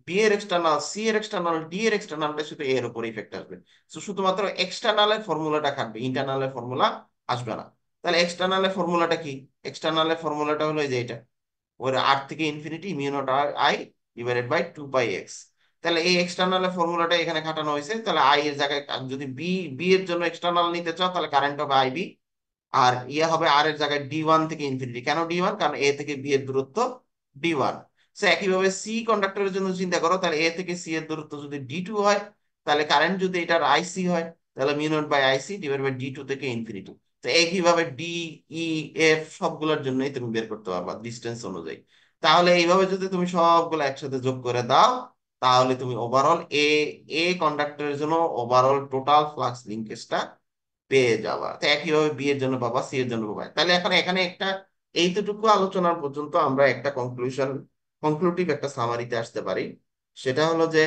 বি এর এক্সটার্নাল, সি এর এক্সটার্নাল, ডি এর এক্সটার্নালটা শুধু এর উপর ইফেক্ট আসবে। তো শুধুমাত্র এক্সটার্নালের ফর্মুলাটা খাটবে, ইন্টারনালের ফর্মুলা আসবে না। তাহলে এক্সটার্নালের ফর্মুলাটা কি, এক্সটার্নালের ফর্মুলাটা হলো এই যে এটা, ওর আর থেকে infinity mu naught I divided by 2 pi x. তাহলে এই এক্সটার্নালের ফর্মুলাটা এখানে খাটানো হয়েছে, তাহলে আই এর জায়গায় যদি বি, বি এর জন্য এক্সটার্নাল নিতে চাও, তাহলে কারেন্ট হবে আইবি, আর ইয়ে হবে আর এর জায়গায় ডি 1 থেকে ইনফিনিটি। কেন ডি 1, কারণ এ থেকে বি এর দূরত্ব ডি 1। সে একইভাবে সি কন্ডাক্টরের জন্য চিন্তা করো, তাহলে এ থেকে সি এর দূরত্ব যদি ডি 2 হয়, তাহলে কারেন্ট যদি এটার আইসি হয়, তাহলে mu naught by I C divide by d 2 থেকে ইনফিনিটি। তো একইভাবে ডি, ই, এফ সবগুলোর জন্যই তুমি বের করতে পারবা ডিস্টেন্স অনুযায়ী। তাহলে এইভাবে যদি তুমি সবগুলো একসাথে যোগ করে দাও, তাহলে তুমি ওভারঅল এ, এ কন্ডাক্টরের জন্য ওভারঅল টোটাল ফ্লাক্স লিঙ্কেজটা পেয়ে যাবা। তো একইভাবে বি এর জন্য পাবা, সি এর জন্য পাবা। তাহলে এখন এখানে একটা, এইটুকু আলোচনার পর্যন্ত আমরা একটা কনক্লুটিভ একটা সামারিতে আসতে পারি। সেটা হলো যে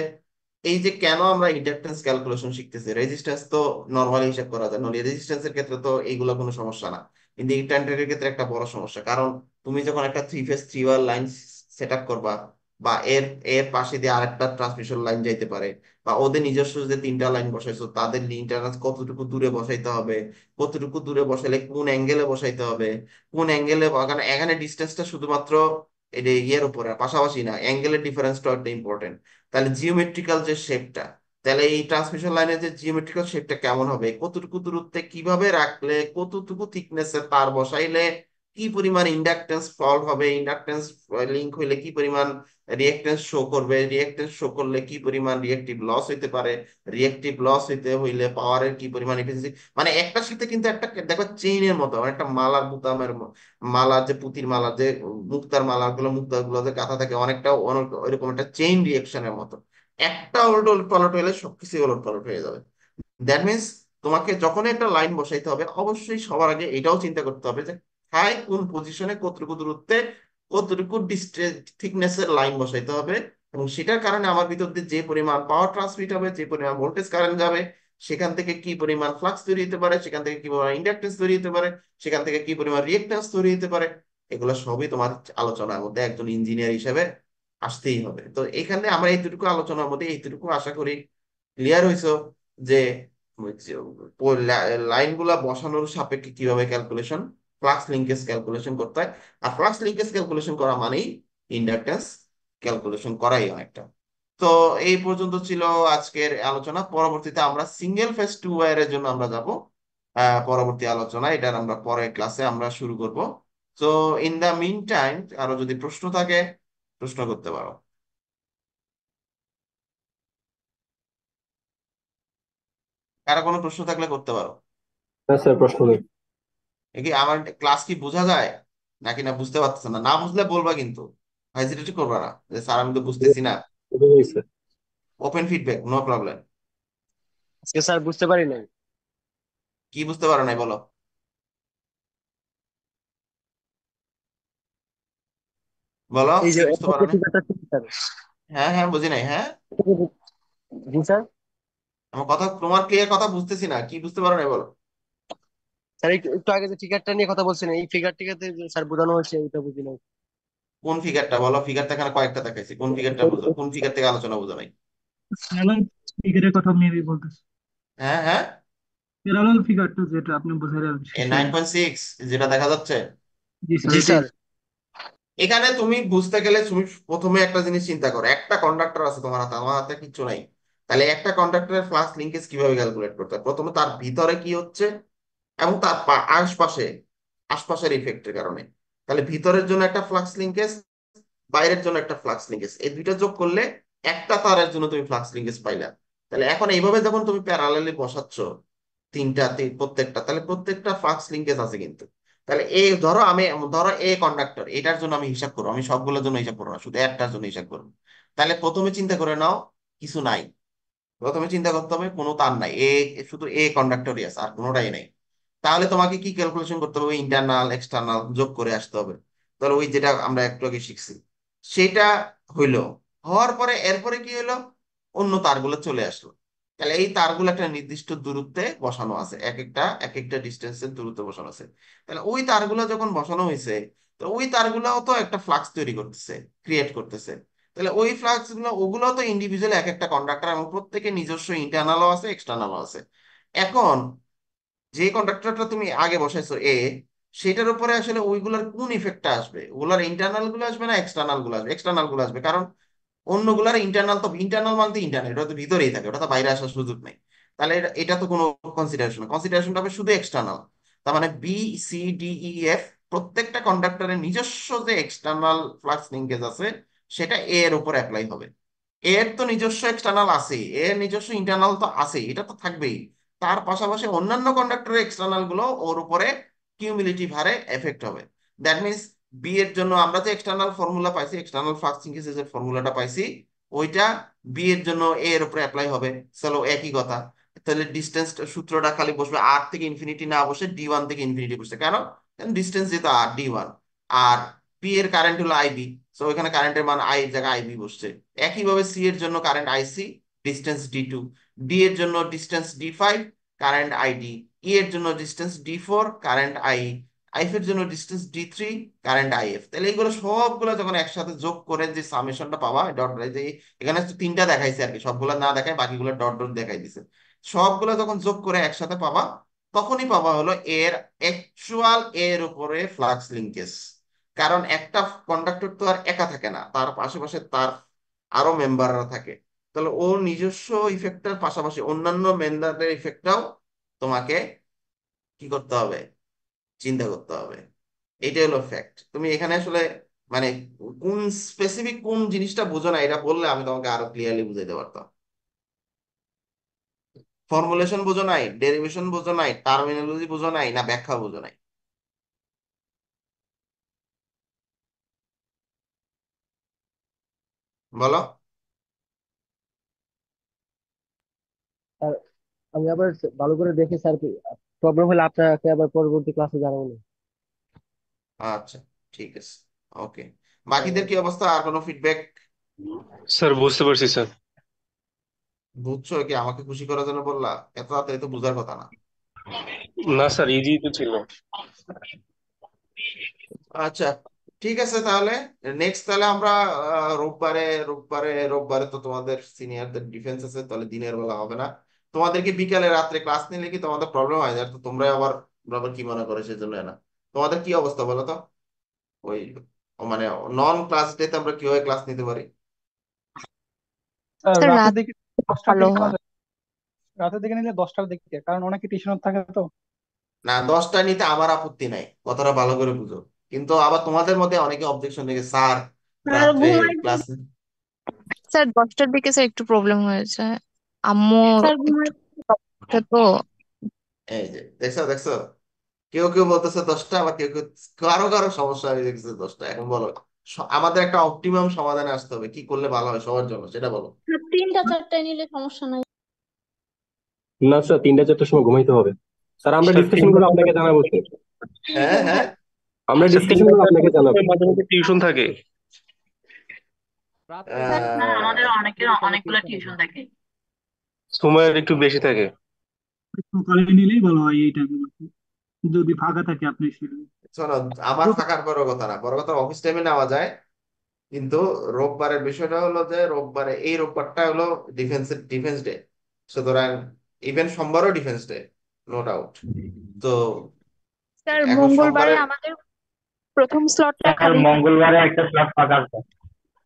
এই যে কেন আমরা ইন্ডাকটেন্স ক্যালকুলেশন শিখতেছি, রেজিস্ট্যান্স তো নরমালি হিসাব করা যায়, নলি রেজিস্ট্যান্সের ক্ষেত্রে তো এইগুলো কোনো সমস্যা না, কিন্তু ইন্টারনেটের ক্ষেত্রে একটা বড় সমস্যা, কারণ তুমি যখন একটা 3 phase 3 wire line set up করবা, বা এর এর পাশে দিয়ে আরেকটা ট্রান্সমিশন লাইন যাইতে পারে, বা ওদের নিজস্ব যে তিনটা লাইন বসাইছো তাদের ইন্টারনেট কতটুকু দূরে বসাইতে হবে, কতটুকু দূরে বসাইলে কোন অ্যাঙ্গেলে বসাইতে হবে, কোন অ্যাঙ্গেলে, কারণ এখানে ডিস্টেন্সটা শুধুমাত্র এটা ইয়ের উপরে পাশাপাশি না, অ্যাঙ্গেলের ডিফারেন্সটা একটা ইম্পর্টেন্ট। তাহলে জিওমেট্রিক্যাল যে শেপটা, তাহলে এই ট্রান্সমিশন লাইনের যে জিওমেট্রিক্যাল শেপটা কেমন হবে, কতটুকু দূরত্বে কিভাবে রাখলে, কতটুকু থিকনেসের তার বসাইলে কি পরিমাণ ইন্ডাকটেন্স ফল হবে, ইন্ডাকটেন্স লিংক হইলে কি পরিমাণ রিয়েক্টেন্স শো করবে, রিয়েক্টেন্স শো করলে কি পরিমাণ রিয়েক্টিভ লস হইতে পারে, রিয়েক্টিভ লস হইতে হইলে পাওয়ারের কি পরিমাণ এফিসিয়েন্সি, মানে একটার সাথে কিন্তু একটা দেখো চেইনের মতো, মানে একটা মালার বুতামের মালার যে পুতির মালার যে মুক্তার মালাগুলো, মুক্তাগুলো যে গাঁথা থাকে, অনেকটা ওইরকম একটা চেইন রিয়েকশনের মতো, একটা উলট পালট হইলে সবকিছু উলট পালট হয়ে যাবে। দ্যাট মিনস তোমাকে যখন একটা লাইন বসাইতে হবে, অবশ্যই সবার আগে এটাও চিন্তা করতে হবে যে হাই কোন পজিশনে, কতটুকু দূরত্বে, কতটুকু থিকনেসের লাইন বসাইতে হবে, এবং সেটার কারণে আমার ভিতর দিয়ে যে পরিমাণ পাওয়ার ট্রান্সমিট হবে, যে পরিমাণ ভোল্টেজ কারেন্ট যাবে, সেখান থেকে কি পরিমাণ ফ্লাক্স তৈরি হতে পারে, সেখান থেকে কি পরিমাণ ইন্ডাকটেন্স তৈরি হতে পারে, সেখান থেকে কি পরিমাণ রিয়েক্ট্যান্স তৈরি হতে পারে, এগুলো সবই তোমার আলোচনার মধ্যে একজন ইঞ্জিনিয়ার হিসেবে আসতেই হবে। তো এখানে আমরা এইটুকু আলোচনার মধ্যে এইটুকু আশা করি ক্লিয়ার হইছো যে লাইন গুলা বসানোর সাপেক্ষে কিভাবে ক্যালকুলেশন, ফ্লাক্স লিঙ্কেজ ক্যালকুলেশন করতে হয়। আর ফ্লাক্স লিঙ্কেজ ক্যালকুলেশন করা মানেই ইন্ডাকটেন্স ক্যালকুলেশন করাই অনেকটা। তো এই পর্যন্ত ছিল আজকের আলোচনা। পরবর্তীতে আমরা সিঙ্গেল ফেজ টু ওয়্যারের জন্য আমরা যাব পরবর্তী আলোচনা, এটার আমরা পরের ক্লাসে আমরা শুরু করব। তো ইন দা মিন টাইম আরো যদি প্রশ্ন থাকে প্রশ্ন করতে পারো। কারো কোনো প্রশ্ন থাকলে করতে পারো। হ্যাঁ স্যার, প্রশ্ন নেই। এ কি আমার ক্লাস কি বোঝা যায় নাকি না বুঝতে পারতেছে না? না বুঝলে বলবা, কিন্তু হেজিটেট করবা না যে স্যার আমি তো বুঝতেছি না। Sir open feedback, no problem. আজকে স্যার বুঝতে পারি নাই। কি বুঝতে পারো নাই বলো, বলো এই যে কি বুঝতে পারো নাই? ফিগারটা ঠিক স্যার। হ্যাঁ হ্যাঁ বুঝি নাই, হ্যাঁ। জি স্যার। আমার কথা, তোমার ক্লিয়ার কথা বুঝতেছি না, কি বুঝতে পারো নাই বলো। স্যার একটু আগে যে ফিগারটা নিয়ে কথা বলছেন, এই ফিগারটিকে স্যার বোঝানো হচ্ছে, এটা বুঝি নাই। কোন ফিগারটা বলো? ফিগারটা এখানে কয়েকটা দেখাইছি, কোন ফিগারটা বুঝো, কোন ফিগার থেকে আলোচনা বুঝো নাই? প্যারালাল ফিগারের কথা মেবি বলতেছে। হ্যাঁ হ্যাঁ, প্যারালাল ফিগারটা যেটা আপনি বোঝালেন এ শেষে। 9.6 যেটা দেখা যাচ্ছে। জি স্যার, জি এটাই। স্যার। এখানে তুমি বুঝতে গেলে তুমি প্রথমে একটা জিনিস চিন্তা করো, একটা কন্ডাক্টর আছে তোমার হাতে, আমার হাতে কিচ্ছু নাই। তাহলে একটা কন্ডাক্টরের ফ্লাক্স লিঙ্কেজ কিভাবে ক্যালকুলেট করতে হয়? প্রথমে তার ভিতরে কি হচ্ছে এবং তার আশপাশে, আশপাশের ইফেক্টের কারণে। তাহলে ভিতরের জন্য একটা ফ্লাক্স লিঙ্কেজ, বাইরের জন্য একটা ফ্লাক্স লিঙ্কেজ, এই দুইটা যোগ করলে একটা তারের জন্য তুমি ফ্লাক্স লিঙ্কেজ পাইলা। তাহলে এখন এইভাবে যখন তুমি প্যারালালি বসাচ্ছ তিনটা প্রত্যেকটা, তাহলে প্রত্যেকটা ফ্লাক্স লিঙ্কেজ আছে কিন্তু। তাহলে এই ধরো আমি, ধরো এ কন্ডাক্টর, এটার জন্য আমি হিসাব করবো, আমি সবগুলোর জন্য হিসাব করবো না, শুধু একটার জন্য হিসাব করবো। তাহলে প্রথমে চিন্তা করে নাও কিছু নাই, প্রথমে চিন্তা করতে হবে কোনো তার নাই, শুধু এ কন্ডাক্টরই আছে, আর কোনোটাই নাই। তাহলে তোমাকে কি ক্যালকুলেশন করতে হবে? ইন্টারনাল এক্সটার্নাল যোগ করে আসতে হবে। তাহলে ওই যেটা আমরা একটু আগে শিখছি সেটা হইলো। হওয়ার পরে এরপরে কি হলো, অন্য তারগুলো চলে আসলো। তাহলে এই তারগুলো একটা নির্দিষ্ট দূরত্বে বসানো আছে, এক একটা ডিস্টেন্সের দূরত্বে বসানো আছে। তাহলে ওই তারগুলো যখন বসানো হয়েছে, তো ওই তারগুলোও তো একটা ফ্লাক্স তৈরি করতেছে, ক্রিয়েট করতেছে। তাহলে ওই ফ্লাক্স গুলো, ওগুলো তো ইন্ডিভিজুয়াল এক একটা কন্ডাক্টর, এবং প্রত্যেকে নিজস্ব ইন্টারনালও আছে এক্সটার্নালও আছে। এখন যে কন্ডাক্টরটা তুমি আগে বসাইছো এ, সেটার উপরে আসলে ওইগুলোর কোন ইফেক্টটা আসবে? ওগুলার ইন্টারনাল গুলো আসবে না এক্সটার্নাল গুলো আসবে? এক্সটার্নাল গুলো আসবে, কারণ অন্যগুলার ইন্টারনাল, তো ইন্টারনাল মানে ইন্টারনাল, এটা তো ভিতরেই থাকে, ওটা তো বাইরে আসার সুযোগ নেই। তাহলে এটা এটা তো কোনো কনসিডারেশন, কনসিডারেশনটা হবে শুধু এক্সটার্নাল। তার মানে বি, সি, ডি, ই, এফ প্রত্যেকটা কন্ডাক্টরের নিজস্ব যে এক্সটার্নাল ফ্লাক্স লিঙ্কেজ আছে সেটা এ এর উপর অ্যাপ্লাই হবে। এর তো নিজস্ব এক্সটার্নাল আছে, এর নিজস্ব ইন্টারনাল তো আছে, এটা তো থাকবেই। তার পাশাপাশি অন্যান্য কন্ডাক্টরের এক্সটার্নাল গুলো ওর উপরে কিউমুলেটিভ হারে এফেক্ট হবে। দ্যাট মিনস বি এর জন্য আমরা যে এক্সটার্নাল ফর্মুলা পাইছি, এক্সটার্নাল ফ্লাক্স লিঙ্কেজের ফর্মুলাটা পাইছি, ওইটা বি এর জন্য এ এর উপরে অ্যাপ্লাই হবে। চলো একই কথা। তাহলে ডিস্টেন্স সূত্রটা খালি বসবে আর থেকে ইনফিনিটি না বসে ডি ওয়ান থেকে ইনফিনিটি বসছে, কেন? ডিস্টেন্স যেহেতু আর ডি ওয়ান, আর পি এর কারেন্ট হলো আইবি, তো ওইখানে কারেন্টের মান আই এর জায়গায় আইবি বসছে। একইভাবে সি এর জন্য current IC, distance D two. D এর জন্য distance D five, current ID. E এর জন্য distance D four, current I. আইফ এর জন্য distance D three, current IF. তাহলে এইগুলো সবগুলো যখন একসাথে যোগ করে যে সামেশনটা পাবা, ডট যে এখানে তো তিনটা দেখাইছে আর কি, সবগুলো না দেখায় বাকিগুলো ডট ডট দেখাই দিছে। সবগুলো যখন যোগ করে একসাথে পাবা, তখনই পাবা হলো এর অ্যাকচুয়াল এর উপরে ফ্লাক্স লিঙ্কেজ। কারণ একটা কন্ডাক্টর তো আর একা থাকে না, তার পাশাপাশি তার আরো মেম্বাররা থাকে। তাহলে ওর নিজস্ব ইফেক্টের পাশাপাশি অন্যান্য মেম্বারের ইফেক্টটাও তোমাকে কি করতে হবে, চিন্তা করতে হবে। এটাই হলো ফ্যাক্ট। তুমি এখানে আসলে মানে কোন স্পেসিফিক কোন জিনিসটা বোঝো না, এটা বললে আমি তোমাকে আরো ক্লিয়ারলি বুঝাইতে পারতাম। ফর্মুলেশন বোঝো নাই, ডেরিভেশন বোঝো নাই, টার্মিনোলজি বোঝো নাই, না ব্যাখ্যা বোঝো নাই? বলো। স্যার আমি আবার ভালো করে দেখে স্যার, প্রবলেম হলে আপনাকে আবার পরবর্তী ক্লাসে জানাবো। আচ্ছা, ঠিক আছে, ওকে। বাকিদের কি অবস্থা? আর কোনো ফিডব্যাক? স্যার বুঝতে পারছি স্যার। বুঝছো কি আমাকে খুশি করার জন্য বললা? এত তাড়াতাড়ি তো বুঝার কথা না। না স্যার, ইজি তো ছিল। আচ্ছা, ঠিক আছে তাহলে। নেক্সট তাহলে আমরা রোববারে, রোববারে তো তোমাদের সিনিয়রদের ডিফেন্স আছে, তাহলে দিনের বেলা হবে না। তোমাদেরকে বিকালে রাত্রে ক্লাস নিলে কি তোমাদের প্রবলেম হয়? আর তো তোমরা আবার আবার কি মনে করে সেজন্য না। তোমাদের কি অবস্থা বলো তো? ওই মানে নন ক্লাস ডেতে আমরা কিভাবে ক্লাস নিতে পারি? স্যার স্যার রাতের রাত দিকে 10টার ভালো দিকে নেওয়া হয়। যায়, রাতের দিকে নিলে 10টার দিকে, কারণ অনেকে টিউশন থাকে তো। না, 10টা নিতে আমার আপত্তি নাই, কথাটা ভালো করে বুঝো। কিন্তু আবার তোমাদের মধ্যে অনেকে অবজেকশন দেখে, স্যার স্যার রাত্রে ঘুমাইতে ক্লাস। স্যার 10টার দিকে স্যার একটু প্রবলেম হয়েছে, আম্মুর স্যার একটু ঘুমাইতে সমস্যা তো। এই যে দেখছো দেখছো, কেউ কেউ বলতেছে 10টা, আবার কেউ কেউ, কারো কারো সমস্যা হয়ে গেছে 10টা। এখন বলো, আমাদের একটা অপটিমাম সমাধানে আসতে হবে, কি করলে ভালো হয় সবার জন্য সেটা বলো। 3টা 4টায় নিলে সমস্যা নাই। না স্যার, 3টা 4টার সময় ঘুমাইতে হবে। স্যার আমরা স্যার ডিসকাশন তিনটা করে আপনাকে চারটার জানাবো স্যার। হ্যাঁ হ্যাঁ, আমরা স্যার ডিসকাশন তিনটা করে আপনাকে চারটার জানাবো। সময় মাঝে মাঝে টিউশন থাকে। রাত্রে স্যার টিউশন আমাদের অনেকের যদি সবার অনেকগুলো টিউশন থাকে। টিউশন থাকে। সময় একটু বেশি থাকে। সকালে নিলেই ভালো হয় এই টাইমগুলো, যদি ফাঁকা থাকে আপনি শিডিউল। শোনো, আমার থাকার বড় কথা না, বড় কথা অফিস টাইমে নেওয়া যায়। কিন্তু রোববারের বিষয়টা হলো যে রোববারে, এই রোববারটা হলো ডিফেন্স ডে, সুতরাং ইভেন সোমবারও ডিফেন্স ডে, নো ডাউট। তো স্যার এখন মঙ্গলবারে সোমবারে আমাদের প্রথম স্লটটা স্যার খালি থাকে। মঙ্গলবারে একটা স্লট ফাঁকা আছে,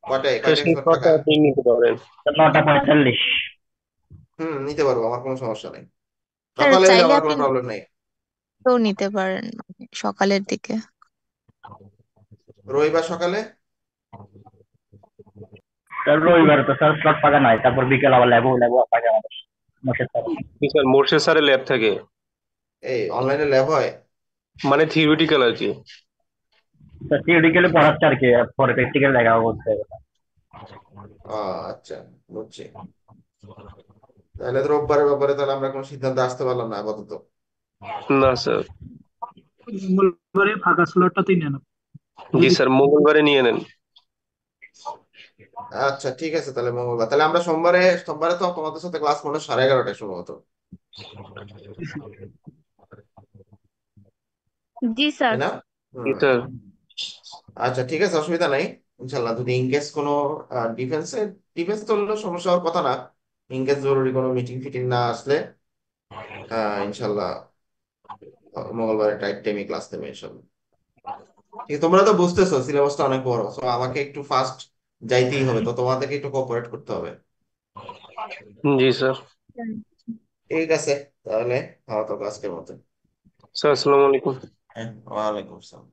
কয়টায় স্যার কয়টায় সেই slot স্লটটা ফাঁকা? আপনি নিতে পারেন। 9টা 45। নিতে পারবো, আমার কোনো সমস্যা নেই। স্যার সকালে হলে চাইলে আমার আপনি কোনো প্রবলেম নেই। তো নিতে পারেন, মানে সকালের দিকে। রবিবার সকালে? স্যার রবিবারে তো স্যার স্লট ফাঁকা নাই, তারপর বিকেল আবার ল্যাবও ল্যাবও থাকে আমাদের মোর্শেদ স্যার। জি স্যার, মোর্শেদ স্যারের ল্যাব থাকে, এই অনলাইনে ল্যাব হয়? মানে থিওরিটিক্যাল আর কি। স্যার থিওরিটিক্যালি পড়াচ্ছে আর কি, পরে প্র্যাকটিক্যাল দেখা করতে হবে। ও আচ্ছা, বুঝছি। তাহলে তো রোববারের ব্যাপারে তাহলে আমরা কোনো সিদ্ধান্ত আসতে পারলাম না আপাতত। না স্যার। মঙ্গলবারে ফাঁকা স্লটটাতেই নেন জি যদি। স্যার, মঙ্গলবারে নিয়ে নেন। আচ্ছা ঠিক আছে, তাহলে মঙ্গলবার, তাহলে আমরা সোমবারে, সোমবারে তো তোমাদের সাথে ক্লাস মনে হয় 11:30টায় সম্ভবত, জি স্যার। তাই না? জি হুম। স্যার। আচ্ছা ঠিক আছে, অসুবিধা নাই। ইনশাল্লাহ যদি ইনকেস কোনো ডিফেন্সে, ডিফেন্স তো হলো সমস্যা হওয়ার কথা না, ইনকেস জরুরি কোনো মিটিং ফিটিং না আসলে ইনশাল্লাহ মঙ্গলবারে টাইট টাইমে ক্লাস নেবে ইনশাল্লাহ। ঠিক আছে, তোমরা তো বুঝতেছো সিলেবাসটা অনেক বড়, তো আমাকে একটু ফাস্ট যাইতেই হবে, তো তোমাদেরকে একটু কোঅপারেট করতে হবে। জি স্যার। ঠিক আছে, তাহলে ভালো থাকো আজকের মতো। স্যার আসসালামু আলাইকুম। হ্যাঁ, ওয়ালাইকুম আসসালাম।